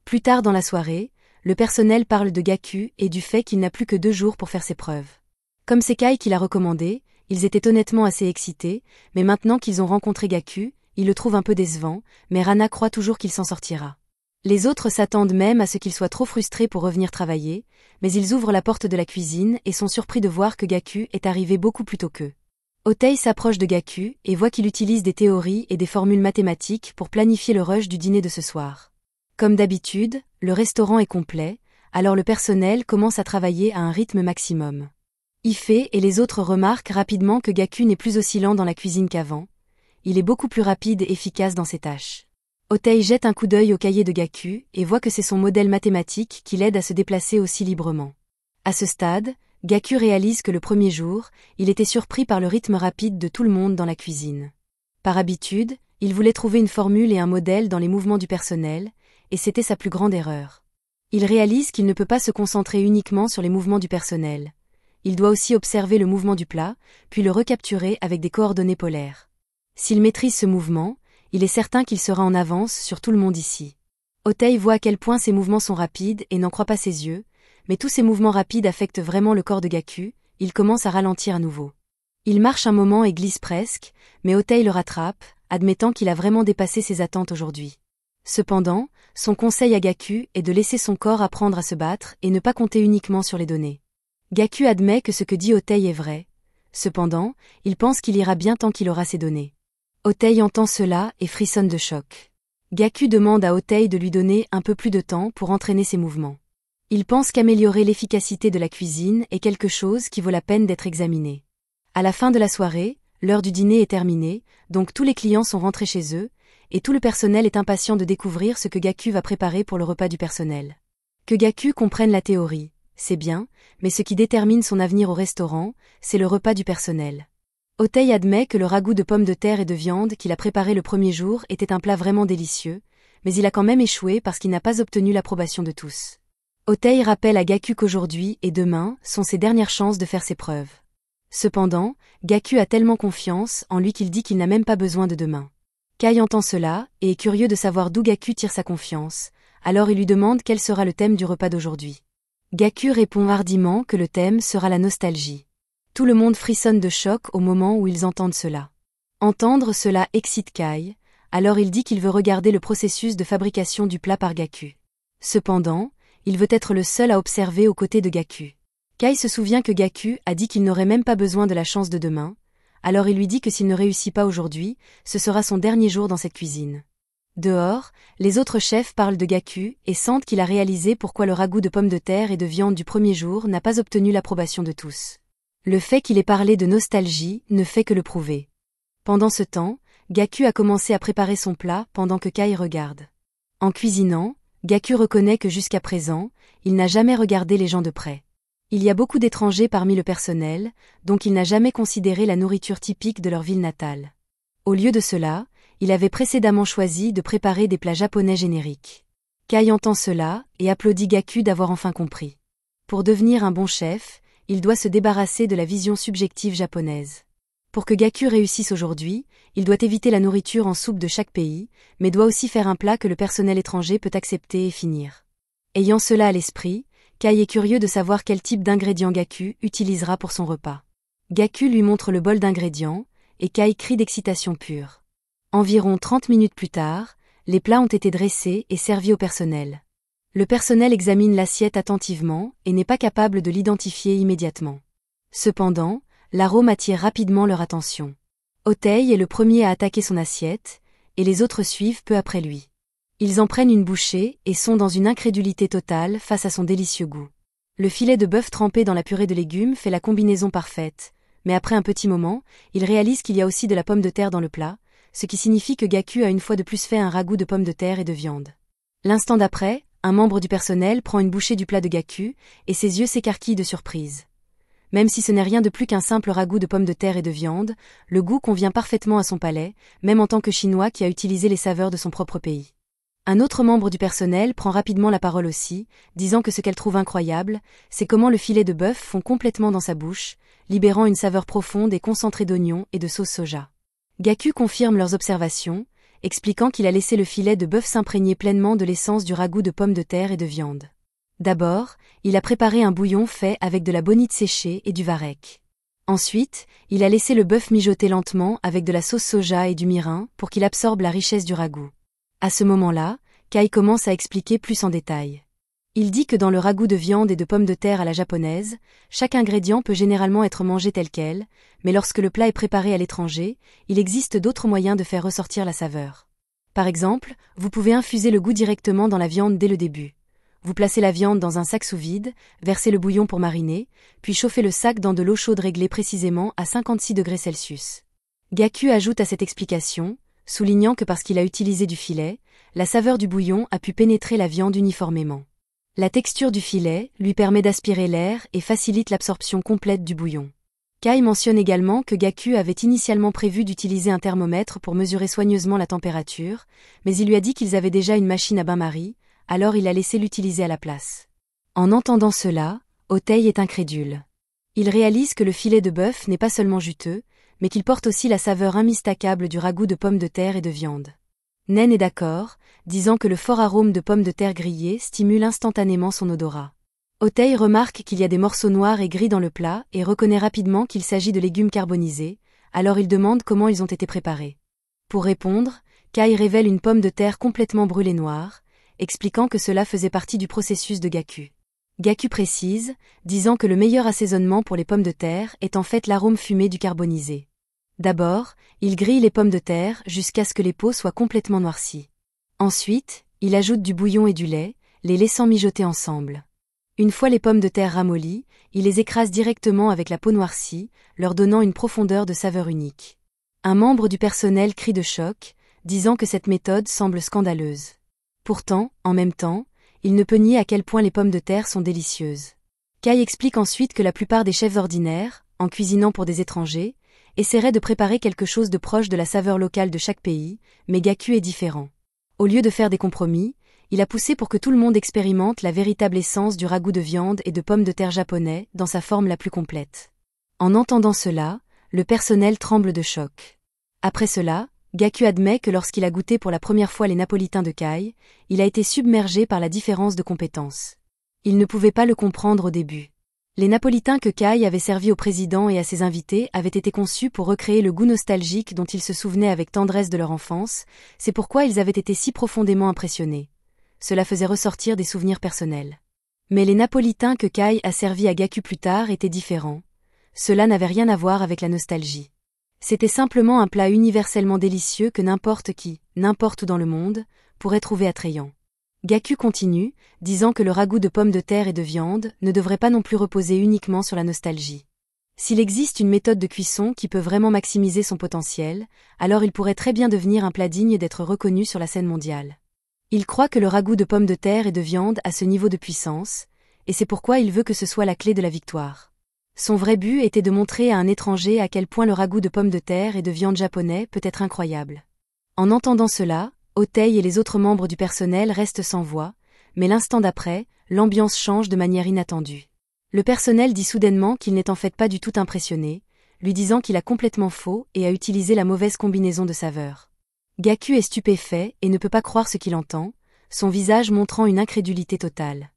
A: Plus tard dans la soirée, le personnel parle de Gaku et du fait qu'il n'a plus que 2 jours pour faire ses preuves. Comme c'est Kai qui l'a recommandé, ils étaient honnêtement assez excités, mais maintenant qu'ils ont rencontré Gaku, ils le trouvent un peu décevant, mais Rana croit toujours qu'il s'en sortira. Les autres s'attendent même à ce qu'il soit trop frustré pour revenir travailler, mais ils ouvrent la porte de la cuisine et sont surpris de voir que Gaku est arrivé beaucoup plus tôt qu'eux. Otei s'approche de Gaku et voit qu'il utilise des théories et des formules mathématiques pour planifier le rush du dîner de ce soir. Comme d'habitude, le restaurant est complet, alors le personnel commence à travailler à un rythme maximum. Ife et les autres remarquent rapidement que Gaku n'est plus aussi lent dans la cuisine qu'avant. Il est beaucoup plus rapide et efficace dans ses tâches. Otei jette un coup d'œil au cahier de Gaku et voit que c'est son modèle mathématique qui l'aide à se déplacer aussi librement. À ce stade, Gaku réalise que le premier jour, il était surpris par le rythme rapide de tout le monde dans la cuisine. Par habitude, il voulait trouver une formule et un modèle dans les mouvements du personnel, et c'était sa plus grande erreur. Il réalise qu'il ne peut pas se concentrer uniquement sur les mouvements du personnel. Il doit aussi observer le mouvement du plat, puis le recapturer avec des coordonnées polaires. S'il maîtrise ce mouvement, il est certain qu'il sera en avance sur tout le monde ici. Otei voit à quel point ses mouvements sont rapides et n'en croit pas ses yeux, mais tous ces mouvements rapides affectent vraiment le corps de Gaku, il commence à ralentir à nouveau. Il marche un moment et glisse presque, mais Otei le rattrape, admettant qu'il a vraiment dépassé ses attentes aujourd'hui. Cependant, son conseil à Gaku est de laisser son corps apprendre à se battre et ne pas compter uniquement sur les données. Gaku admet que ce que dit Otei est vrai. Cependant, il pense qu'il ira bien tant qu'il aura ces données. Otei entend cela et frissonne de choc. Gaku demande à Otei de lui donner un peu plus de temps pour entraîner ses mouvements. Il pense qu'améliorer l'efficacité de la cuisine est quelque chose qui vaut la peine d'être examiné. À la fin de la soirée, l'heure du dîner est terminée, donc tous les clients sont rentrés chez eux, et tout le personnel est impatient de découvrir ce que Gaku va préparer pour le repas du personnel. Que Gaku comprenne la théorie, c'est bien, mais ce qui détermine son avenir au restaurant, c'est le repas du personnel. Otei admet que le ragoût de pommes de terre et de viande qu'il a préparé le premier jour était un plat vraiment délicieux, mais il a quand même échoué parce qu'il n'a pas obtenu l'approbation de tous. Otei rappelle à Gaku qu'aujourd'hui et demain sont ses dernières chances de faire ses preuves. Cependant, Gaku a tellement confiance en lui qu'il dit qu'il n'a même pas besoin de demain. Kai entend cela et est curieux de savoir d'où Gaku tire sa confiance, alors il lui demande quel sera le thème du repas d'aujourd'hui. Gaku répond hardiment que le thème sera la nostalgie. Tout le monde frissonne de choc au moment où ils entendent cela. Entendre cela excite Kai, alors il dit qu'il veut regarder le processus de fabrication du plat par Gaku. Cependant, il veut être le seul à observer aux côtés de Gaku. Kai se souvient que Gaku a dit qu'il n'aurait même pas besoin de la chance de demain, alors il lui dit que s'il ne réussit pas aujourd'hui, ce sera son dernier jour dans cette cuisine. Dehors, les autres chefs parlent de Gaku et sentent qu'il a réalisé pourquoi le ragoût de pommes de terre et de viande du premier jour n'a pas obtenu l'approbation de tous. Le fait qu'il ait parlé de nostalgie ne fait que le prouver. Pendant ce temps, Gaku a commencé à préparer son plat pendant que Kai regarde. En cuisinant, Gaku reconnaît que jusqu'à présent, il n'a jamais regardé les gens de près. Il y a beaucoup d'étrangers parmi le personnel, donc il n'a jamais considéré la nourriture typique de leur ville natale. Au lieu de cela, il avait précédemment choisi de préparer des plats japonais génériques. Kai entend cela et applaudit Gaku d'avoir enfin compris. Pour devenir un bon chef, il doit se débarrasser de la vision subjective japonaise. Pour que Gaku réussisse aujourd'hui, il doit éviter la nourriture en soupe de chaque pays, mais doit aussi faire un plat que le personnel étranger peut accepter et finir. Ayant cela à l'esprit, Kai est curieux de savoir quel type d'ingrédients Gaku utilisera pour son repas. Gaku lui montre le bol d'ingrédients, et Kai crie d'excitation pure. Environ 30 minutes plus tard, les plats ont été dressés et servis au personnel. Le personnel examine l'assiette attentivement et n'est pas capable de l'identifier immédiatement. Cependant, l'arôme attire rapidement leur attention. Otei est le premier à attaquer son assiette, et les autres suivent peu après lui. Ils en prennent une bouchée et sont dans une incrédulité totale face à son délicieux goût. Le filet de bœuf trempé dans la purée de légumes fait la combinaison parfaite, mais après un petit moment, ils réalisent qu'il y a aussi de la pomme de terre dans le plat, ce qui signifie que Gaku a une fois de plus fait un ragoût de pommes de terre et de viande. L'instant d'après, un membre du personnel prend une bouchée du plat de Gaku, et ses yeux s'écarquillent de surprise. Même si ce n'est rien de plus qu'un simple ragoût de pommes de terre et de viande, le goût convient parfaitement à son palais, même en tant que Chinois qui a utilisé les saveurs de son propre pays. Un autre membre du personnel prend rapidement la parole aussi, disant que ce qu'elle trouve incroyable, c'est comment le filet de bœuf fond complètement dans sa bouche, libérant une saveur profonde et concentrée d'oignons et de sauce soja. Gaku confirme leurs observations, expliquant qu'il a laissé le filet de bœuf s'imprégner pleinement de l'essence du ragoût de pommes de terre et de viande. D'abord, il a préparé un bouillon fait avec de la bonite séchée et du varech. Ensuite, il a laissé le bœuf mijoter lentement avec de la sauce soja et du mirin pour qu'il absorbe la richesse du ragoût. À ce moment-là, Kai commence à expliquer plus en détail. Il dit que dans le ragoût de viande et de pommes de terre à la japonaise, chaque ingrédient peut généralement être mangé tel quel, mais lorsque le plat est préparé à l'étranger, il existe d'autres moyens de faire ressortir la saveur. Par exemple, vous pouvez infuser le goût directement dans la viande dès le début. Vous placez la viande dans un sac sous vide, versez le bouillon pour mariner, puis chauffez le sac dans de l'eau chaude réglée précisément à 56 degrés Celsius. Gaku ajoute à cette explication, soulignant que parce qu'il a utilisé du filet, la saveur du bouillon a pu pénétrer la viande uniformément. La texture du filet lui permet d'aspirer l'air et facilite l'absorption complète du bouillon. Kai mentionne également que Gaku avait initialement prévu d'utiliser un thermomètre pour mesurer soigneusement la température, mais il lui a dit qu'ils avaient déjà une machine à bain-marie, alors il a laissé l'utiliser à la place. En entendant cela, Otei est incrédule. Il réalise que le filet de bœuf n'est pas seulement juteux, mais qu'il porte aussi la saveur immistakable du ragoût de pommes de terre et de viande. Nen est d'accord, disant que le fort arôme de pommes de terre grillées stimule instantanément son odorat. Otei remarque qu'il y a des morceaux noirs et gris dans le plat et reconnaît rapidement qu'il s'agit de légumes carbonisés, alors il demande comment ils ont été préparés. Pour répondre, Kai révèle une pomme de terre complètement brûlée noire, expliquant que cela faisait partie du processus de Gaku. Gaku précise, disant que le meilleur assaisonnement pour les pommes de terre est en fait l'arôme fumé du carbonisé. D'abord, il grille les pommes de terre jusqu'à ce que les peaux soient complètement noircies. Ensuite, il ajoute du bouillon et du lait, les laissant mijoter ensemble. Une fois les pommes de terre ramollies, il les écrase directement avec la peau noircie, leur donnant une profondeur de saveur unique. Un membre du personnel crie de choc, disant que cette méthode semble scandaleuse. Pourtant, en même temps, il ne peut nier à quel point les pommes de terre sont délicieuses. Kai explique ensuite que la plupart des chefs ordinaires, en cuisinant pour des étrangers, essaieraient de préparer quelque chose de proche de la saveur locale de chaque pays, mais Gaku est différent. Au lieu de faire des compromis, il a poussé pour que tout le monde expérimente la véritable essence du ragoût de viande et de pommes de terre japonais dans sa forme la plus complète. En entendant cela, le personnel tremble de choc. Après cela, Gaku admet que lorsqu'il a goûté pour la première fois les napolitains de Kai, il a été submergé par la différence de compétences. Il ne pouvait pas le comprendre au début. Les napolitains que Kai avait servis au président et à ses invités avaient été conçus pour recréer le goût nostalgique dont ils se souvenaient avec tendresse de leur enfance, c'est pourquoi ils avaient été si profondément impressionnés. Cela faisait ressortir des souvenirs personnels. Mais les napolitains que Kai a servis à Gaku plus tard étaient différents. Cela n'avait rien à voir avec la nostalgie. C'était simplement un plat universellement délicieux que n'importe qui, n'importe où dans le monde, pourrait trouver attrayant. Gaku continue, disant que le ragoût de pommes de terre et de viande ne devrait pas non plus reposer uniquement sur la nostalgie. S'il existe une méthode de cuisson qui peut vraiment maximiser son potentiel, alors il pourrait très bien devenir un plat digne d'être reconnu sur la scène mondiale. Il croit que le ragoût de pommes de terre et de viande a ce niveau de puissance, et c'est pourquoi il veut que ce soit la clé de la victoire. Son vrai but était de montrer à un étranger à quel point le ragoût de pommes de terre et de viande japonais peut être incroyable. En entendant cela, Otei et les autres membres du personnel restent sans voix, mais l'instant d'après, l'ambiance change de manière inattendue. Le personnel dit soudainement qu'il n'est en fait pas du tout impressionné, lui disant qu'il a complètement faux et a utilisé la mauvaise combinaison de saveurs. Gaku est stupéfait et ne peut pas croire ce qu'il entend, son visage montrant une incrédulité totale.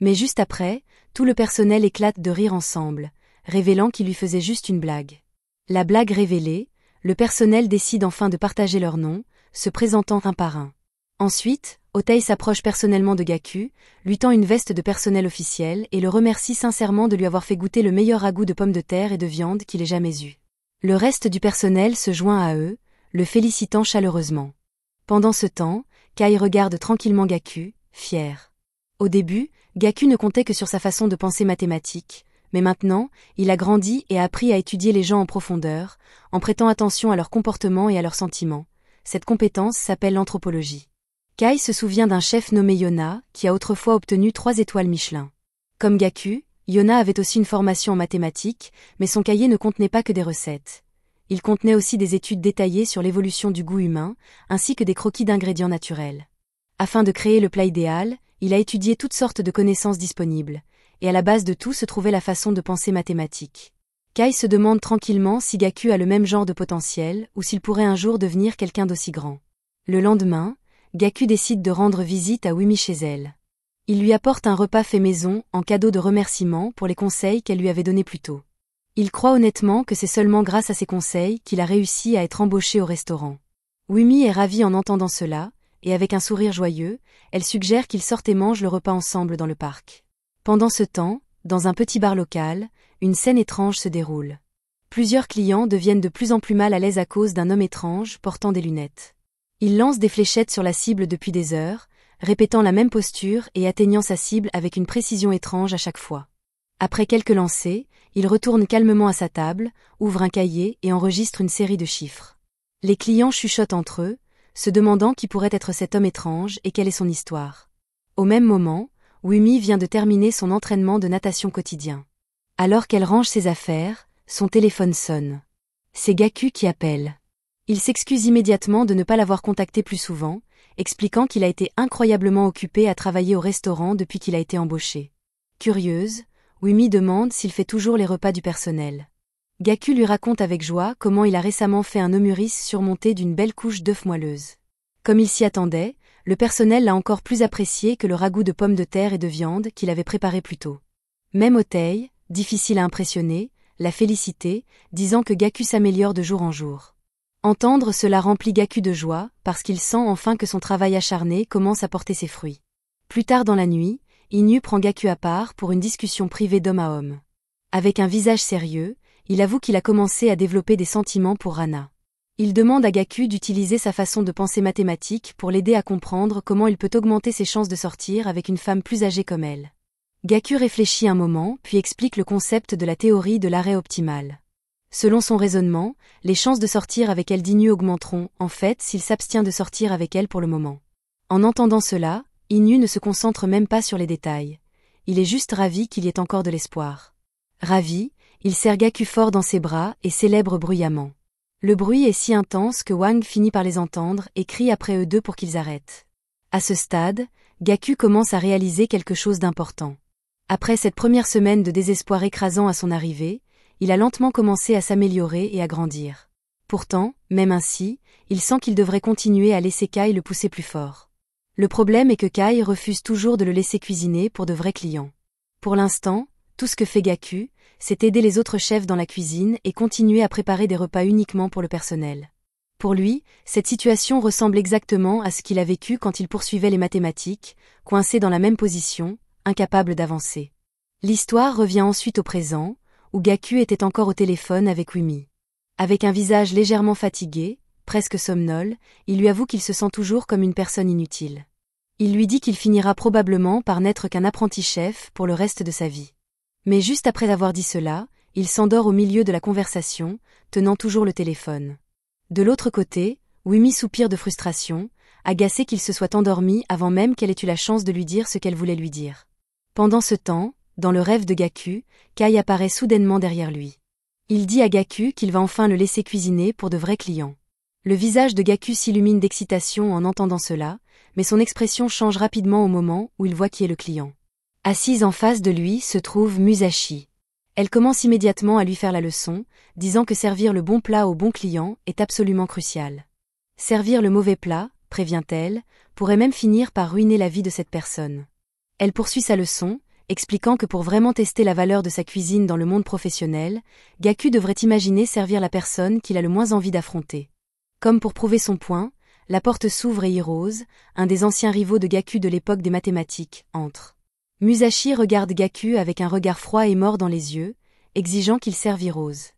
A: Mais juste après, tout le personnel éclate de rire ensemble, révélant qu'il lui faisait juste une blague. La blague révélée, le personnel décide enfin de partager leurs noms, se présentant un par un. Ensuite, Otei s'approche personnellement de Gaku, lui tend une veste de personnel officiel et le remercie sincèrement de lui avoir fait goûter le meilleur ragoût de pommes de terre et de viande qu'il ait jamais eu. Le reste du personnel se joint à eux, le félicitant chaleureusement. Pendant ce temps, Kai regarde tranquillement Gaku, fier. Au début, Gaku ne comptait que sur sa façon de penser mathématique, mais maintenant, il a grandi et a appris à étudier les gens en profondeur, en prêtant attention à leur comportement et à leurs sentiments. Cette compétence s'appelle l'anthropologie. Kai se souvient d'un chef nommé Yona, qui a autrefois obtenu 3 étoiles Michelin. Comme Gaku, Yona avait aussi une formation en mathématiques, mais son cahier ne contenait pas que des recettes. Il contenait aussi des études détaillées sur l'évolution du goût humain, ainsi que des croquis d'ingrédients naturels. Afin de créer le plat idéal, il a étudié toutes sortes de connaissances disponibles, et à la base de tout se trouvait la façon de penser mathématique. Kai se demande tranquillement si Gaku a le même genre de potentiel, ou s'il pourrait un jour devenir quelqu'un d'aussi grand. Le lendemain, Gaku décide de rendre visite à Wimi chez elle. Il lui apporte un repas fait maison en cadeau de remerciement pour les conseils qu'elle lui avait donnés plus tôt. Il croit honnêtement que c'est seulement grâce à ces conseils qu'il a réussi à être embauché au restaurant. Wimi est ravie en entendant cela, et avec un sourire joyeux, elle suggère qu'ils sortent et mangent le repas ensemble dans le parc. Pendant ce temps, dans un petit bar local, une scène étrange se déroule. Plusieurs clients deviennent de plus en plus mal à l'aise à cause d'un homme étrange portant des lunettes. Il lance des fléchettes sur la cible depuis des heures, répétant la même posture et atteignant sa cible avec une précision étrange à chaque fois. Après quelques lancers, il retourne calmement à sa table, ouvre un cahier et enregistre une série de chiffres. Les clients chuchotent entre eux, se demandant qui pourrait être cet homme étrange et quelle est son histoire. Au même moment, Wimi vient de terminer son entraînement de natation quotidien. Alors qu'elle range ses affaires, son téléphone sonne. C'est Gaku qui appelle. Il s'excuse immédiatement de ne pas l'avoir contacté plus souvent, expliquant qu'il a été incroyablement occupé à travailler au restaurant depuis qu'il a été embauché. Curieuse, Wimi demande s'il fait toujours les repas du personnel. Gaku lui raconte avec joie comment il a récemment fait un omuris surmonté d'une belle couche d'œufs moelleuses. Comme il s'y attendait, le personnel l'a encore plus apprécié que le ragoût de pommes de terre et de viande qu'il avait préparé plus tôt. Même Otei, difficile à impressionner, l'a félicité, disant que Gaku s'améliore de jour en jour. Entendre cela remplit Gaku de joie, parce qu'il sent enfin que son travail acharné commence à porter ses fruits. Plus tard dans la nuit, Inu prend Gaku à part pour une discussion privée d'homme à homme. Avec un visage sérieux, il avoue qu'il a commencé à développer des sentiments pour Rana. Il demande à Gaku d'utiliser sa façon de penser mathématique pour l'aider à comprendre comment il peut augmenter ses chances de sortir avec une femme plus âgée comme elle. Gaku réfléchit un moment puis explique le concept de la théorie de l'arrêt optimal. Selon son raisonnement, les chances de sortir avec elle d'Inu augmenteront, en fait, s'il s'abstient de sortir avec elle pour le moment. En entendant cela, Inu ne se concentre même pas sur les détails. Il est juste ravi qu'il y ait encore de l'espoir. Ravi, il serre Gaku fort dans ses bras et célèbre bruyamment. Le bruit est si intense que Wang finit par les entendre et crie après eux deux pour qu'ils arrêtent. À ce stade, Gaku commence à réaliser quelque chose d'important. Après cette première semaine de désespoir écrasant à son arrivée, il a lentement commencé à s'améliorer et à grandir. Pourtant, même ainsi, il sent qu'il devrait continuer à laisser Kai le pousser plus fort. Le problème est que Kai refuse toujours de le laisser cuisiner pour de vrais clients. Pour l'instant, tout ce que fait Gaku, c'est aider les autres chefs dans la cuisine et continuer à préparer des repas uniquement pour le personnel. Pour lui, cette situation ressemble exactement à ce qu'il a vécu quand il poursuivait les mathématiques, coincé dans la même position, incapable d'avancer. L'histoire revient ensuite au présent, où Gaku était encore au téléphone avec Wimi. Avec un visage légèrement fatigué, presque somnole, il lui avoue qu'il se sent toujours comme une personne inutile. Il lui dit qu'il finira probablement par n'être qu'un apprenti chef pour le reste de sa vie. Mais juste après avoir dit cela, il s'endort au milieu de la conversation, tenant toujours le téléphone. De l'autre côté, Wimi soupire de frustration, agacé qu'il se soit endormi avant même qu'elle ait eu la chance de lui dire ce qu'elle voulait lui dire. Pendant ce temps, dans le rêve de Gaku, Kai apparaît soudainement derrière lui. Il dit à Gaku qu'il va enfin le laisser cuisiner pour de vrais clients. Le visage de Gaku s'illumine d'excitation en entendant cela, mais son expression change rapidement au moment où il voit qui est le client. Assise en face de lui se trouve Musashi. Elle commence immédiatement à lui faire la leçon, disant que servir le bon plat au bon client est absolument crucial. Servir le mauvais plat, prévient-elle, pourrait même finir par ruiner la vie de cette personne. Elle poursuit sa leçon, expliquant que pour vraiment tester la valeur de sa cuisine dans le monde professionnel, Gaku devrait imaginer servir la personne qu'il a le moins envie d'affronter. Comme pour prouver son point, la porte s'ouvre et Hirose, un des anciens rivaux de Gaku de l'époque des mathématiques, entre. Musashi regarde Gaku avec un regard froid et mort dans les yeux, exigeant qu'il serve Hirose.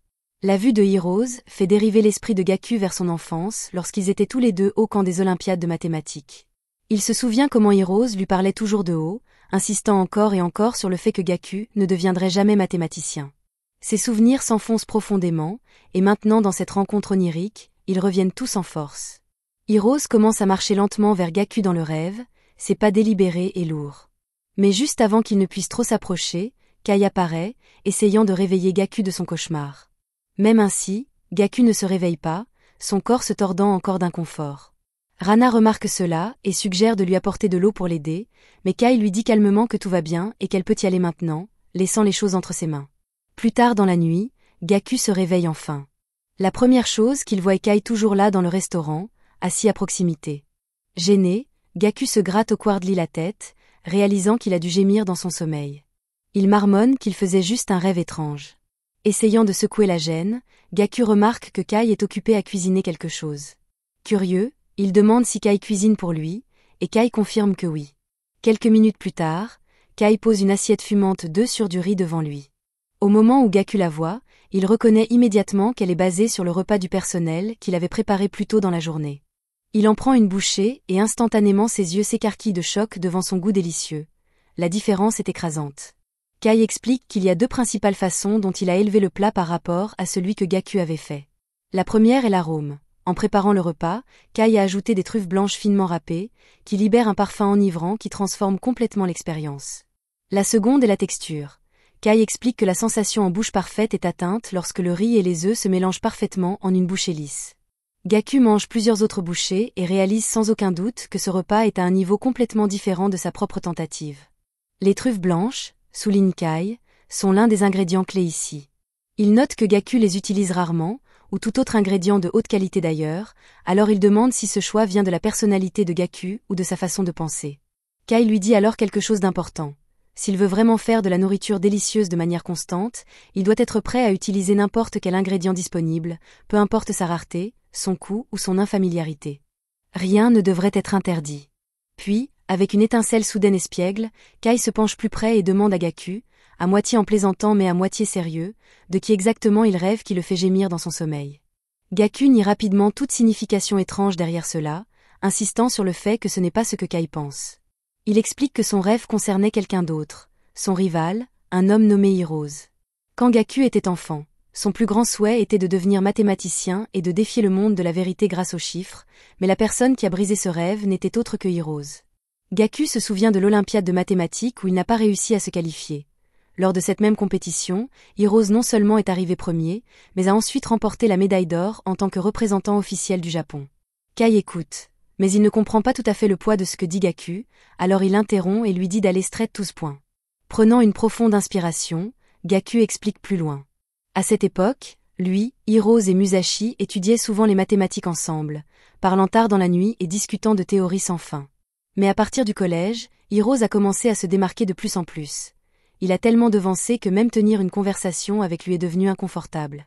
A: La vue de Hirose fait dériver l'esprit de Gaku vers son enfance lorsqu'ils étaient tous les deux au camp des Olympiades de mathématiques. Il se souvient comment Hirose lui parlait toujours de haut, insistant encore et encore sur le fait que Gaku ne deviendrait jamais mathématicien. Ses souvenirs s'enfoncent profondément, et maintenant dans cette rencontre onirique, ils reviennent tous en force. Hirose commence à marcher lentement vers Gaku dans le rêve, ses pas délibérés et lourds. Mais juste avant qu'il ne puisse trop s'approcher, Kai apparaît, essayant de réveiller Gaku de son cauchemar. Même ainsi, Gaku ne se réveille pas, son corps se tordant encore d'inconfort. Rana remarque cela et suggère de lui apporter de l'eau pour l'aider, mais Kai lui dit calmement que tout va bien et qu'elle peut y aller maintenant, laissant les choses entre ses mains. Plus tard dans la nuit, Gaku se réveille enfin. La première chose qu'il voit est Kai toujours là dans le restaurant, assis à proximité. Gêné, Gaku se gratte au quart-de-lit la tête, réalisant qu'il a dû gémir dans son sommeil. Il marmonne qu'il faisait juste un rêve étrange. Essayant de secouer la gêne, Gaku remarque que Kai est occupé à cuisiner quelque chose. Curieux, il demande si Kai cuisine pour lui, et Kai confirme que oui. Quelques minutes plus tard, Kai pose une assiette fumante d'œufs sur du riz devant lui. Au moment où Gaku la voit, il reconnaît immédiatement qu'elle est basée sur le repas du personnel qu'il avait préparé plus tôt dans la journée. Il en prend une bouchée et instantanément ses yeux s'écarquillent de choc devant son goût délicieux. La différence est écrasante. Kai explique qu'il y a deux principales façons dont il a élevé le plat par rapport à celui que Gaku avait fait. La première est l'arôme. En préparant le repas, Kai a ajouté des truffes blanches finement râpées, qui libèrent un parfum enivrant qui transforme complètement l'expérience. La seconde est la texture. Kai explique que la sensation en bouche parfaite est atteinte lorsque le riz et les œufs se mélangent parfaitement en une bouchée lisse. Gaku mange plusieurs autres bouchées et réalise sans aucun doute que ce repas est à un niveau complètement différent de sa propre tentative. Les truffes blanches, souligne Kai, sont l'un des ingrédients clés ici. Il note que Gaku les utilise rarement, ou tout autre ingrédient de haute qualité d'ailleurs, alors il demande si ce choix vient de la personnalité de Gaku ou de sa façon de penser. Kai lui dit alors quelque chose d'important. S'il veut vraiment faire de la nourriture délicieuse de manière constante, il doit être prêt à utiliser n'importe quel ingrédient disponible, peu importe sa rareté, son coût ou son infamiliarité. Rien ne devrait être interdit. Puis, avec une étincelle soudaine espiègle, Kai se penche plus près et demande à Gaku, à moitié en plaisantant mais à moitié sérieux, de qui exactement il rêve qui le fait gémir dans son sommeil. Gaku nie rapidement toute signification étrange derrière cela, insistant sur le fait que ce n'est pas ce que Kai pense. Il explique que son rêve concernait quelqu'un d'autre, son rival, un homme nommé Hirose. Quand Gaku était enfant, son plus grand souhait était de devenir mathématicien et de défier le monde de la vérité grâce aux chiffres, mais la personne qui a brisé ce rêve n'était autre que Hirose. Gaku se souvient de l'Olympiade de mathématiques où il n'a pas réussi à se qualifier. Lors de cette même compétition, Hirose non seulement est arrivé premier, mais a ensuite remporté la médaille d'or en tant que représentant officiel du Japon. Kai écoute, mais il ne comprend pas tout à fait le poids de ce que dit Gaku, alors il interrompt et lui dit d'aller straight to the point. Prenant une profonde inspiration, Gaku explique plus loin. À cette époque, lui, Hirose et Musashi étudiaient souvent les mathématiques ensemble, parlant tard dans la nuit et discutant de théories sans fin. Mais à partir du collège, Hirose a commencé à se démarquer de plus en plus. Il a tellement devancé que même tenir une conversation avec lui est devenu inconfortable.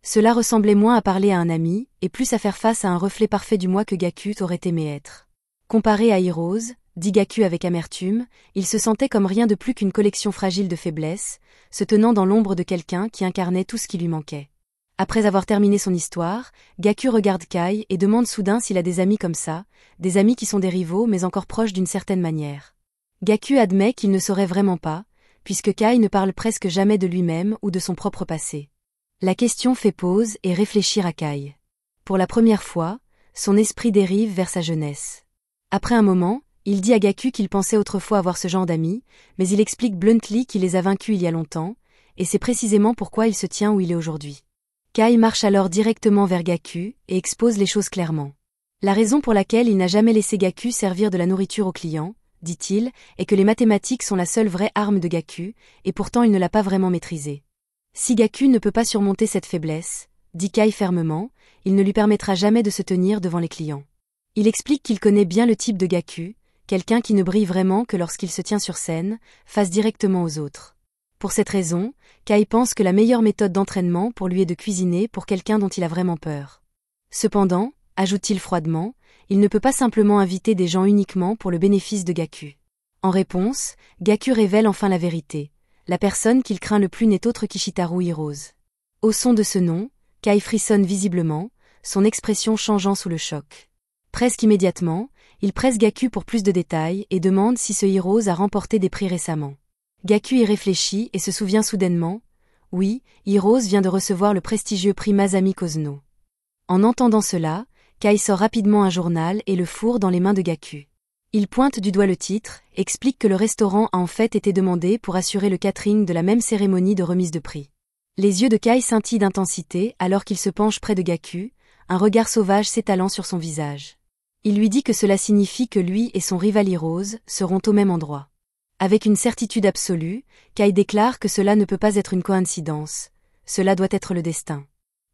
A: Cela ressemblait moins à parler à un ami, et plus à faire face à un reflet parfait du moi que Gaku aurait aimé être. Comparé à Hirose, dit Gaku avec amertume, il se sentait comme rien de plus qu'une collection fragile de faiblesses, se tenant dans l'ombre de quelqu'un qui incarnait tout ce qui lui manquait. Après avoir terminé son histoire, Gaku regarde Kai et demande soudain s'il a des amis comme ça, des amis qui sont des rivaux mais encore proches d'une certaine manière. Gaku admet qu'il ne saurait vraiment pas, puisque Kai ne parle presque jamais de lui-même ou de son propre passé. La question fait pause et réfléchir à Kai. Pour la première fois, son esprit dérive vers sa jeunesse. Après un moment, il dit à Gaku qu'il pensait autrefois avoir ce genre d'amis, mais il explique bluntly qu'il les a vaincus il y a longtemps, et c'est précisément pourquoi il se tient où il est aujourd'hui. Kai marche alors directement vers Gaku et expose les choses clairement. La raison pour laquelle il n'a jamais laissé Gaku servir de la nourriture aux clients, dit-il, est que les mathématiques sont la seule vraie arme de Gaku, et pourtant il ne l'a pas vraiment maîtrisée. Si Gaku ne peut pas surmonter cette faiblesse, dit Kai fermement, il ne lui permettra jamais de se tenir devant les clients. Il explique qu'il connaît bien le type de Gaku, quelqu'un qui ne brille vraiment que lorsqu'il se tient sur scène, face directement aux autres. Pour cette raison, Kai pense que la meilleure méthode d'entraînement pour lui est de cuisiner pour quelqu'un dont il a vraiment peur. Cependant, ajoute-t-il froidement, il ne peut pas simplement inviter des gens uniquement pour le bénéfice de Gaku. En réponse, Gaku révèle enfin la vérité. La personne qu'il craint le plus n'est autre qu'Ishitaru Hirose. Au son de ce nom, Kai frissonne visiblement, son expression changeant sous le choc. Presque immédiatement, il presse Gaku pour plus de détails et demande si ce Hirose a remporté des prix récemment. Gaku y réfléchit et se souvient soudainement. Oui, Hirose vient de recevoir le prestigieux prix Masami Kozno. En entendant cela, Kai sort rapidement un journal et le fourre dans les mains de Gaku. Il pointe du doigt le titre, explique que le restaurant a en fait été demandé pour assurer le catering de la même cérémonie de remise de prix. Les yeux de Kai scintillent d'intensité alors qu'il se penche près de Gaku, un regard sauvage s'étalant sur son visage. Il lui dit que cela signifie que lui et son rival Hirose seront au même endroit. Avec une certitude absolue, Kai déclare que cela ne peut pas être une coïncidence, cela doit être le destin.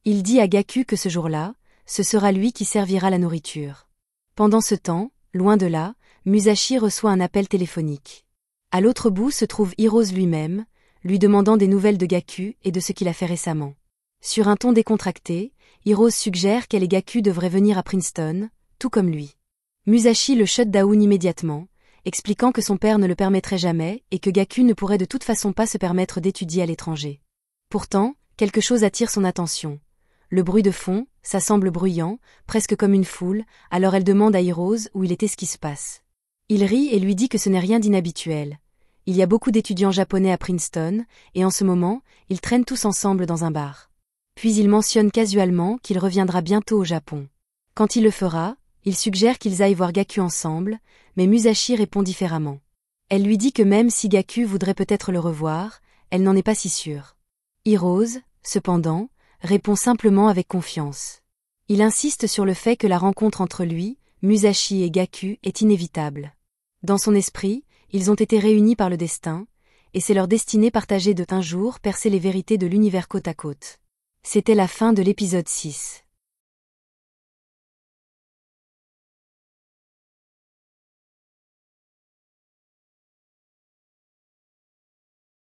A: Il dit à Gaku que ce jour-là, ce sera lui qui servira la nourriture. Pendant ce temps, loin de là, Musashi reçoit un appel téléphonique. À l'autre bout se trouve Hirose lui-même, lui demandant des nouvelles de Gaku et de ce qu'il a fait récemment. Sur un ton décontracté, Hirose suggère qu'elle et Gaku devraient venir à Princeton, tout comme lui. Musashi le shut down immédiatement, expliquant que son père ne le permettrait jamais et que Gaku ne pourrait de toute façon pas se permettre d'étudier à l'étranger. Pourtant, quelque chose attire son attention. Le bruit de fond, ça semble bruyant, presque comme une foule, alors elle demande à Hirose où il était ce qui se passe. Il rit et lui dit que ce n'est rien d'inhabituel. Il y a beaucoup d'étudiants japonais à Princeton, et en ce moment, ils traînent tous ensemble dans un bar. Puis il mentionne casualement qu'il reviendra bientôt au Japon. Quand il le fera, il suggère qu'ils aillent voir Gaku ensemble, mais Musashi répond différemment. Elle lui dit que même si Gaku voudrait peut-être le revoir, elle n'en est pas si sûre. Hirose, cependant, répond simplement avec confiance. Il insiste sur le fait que la rencontre entre lui, Musashi et Gaku est inévitable. Dans son esprit, ils ont été réunis par le destin, et c'est leur destinée partagée de un jour percer les vérités de l'univers côte à côte. C'était la fin de l'épisode 6.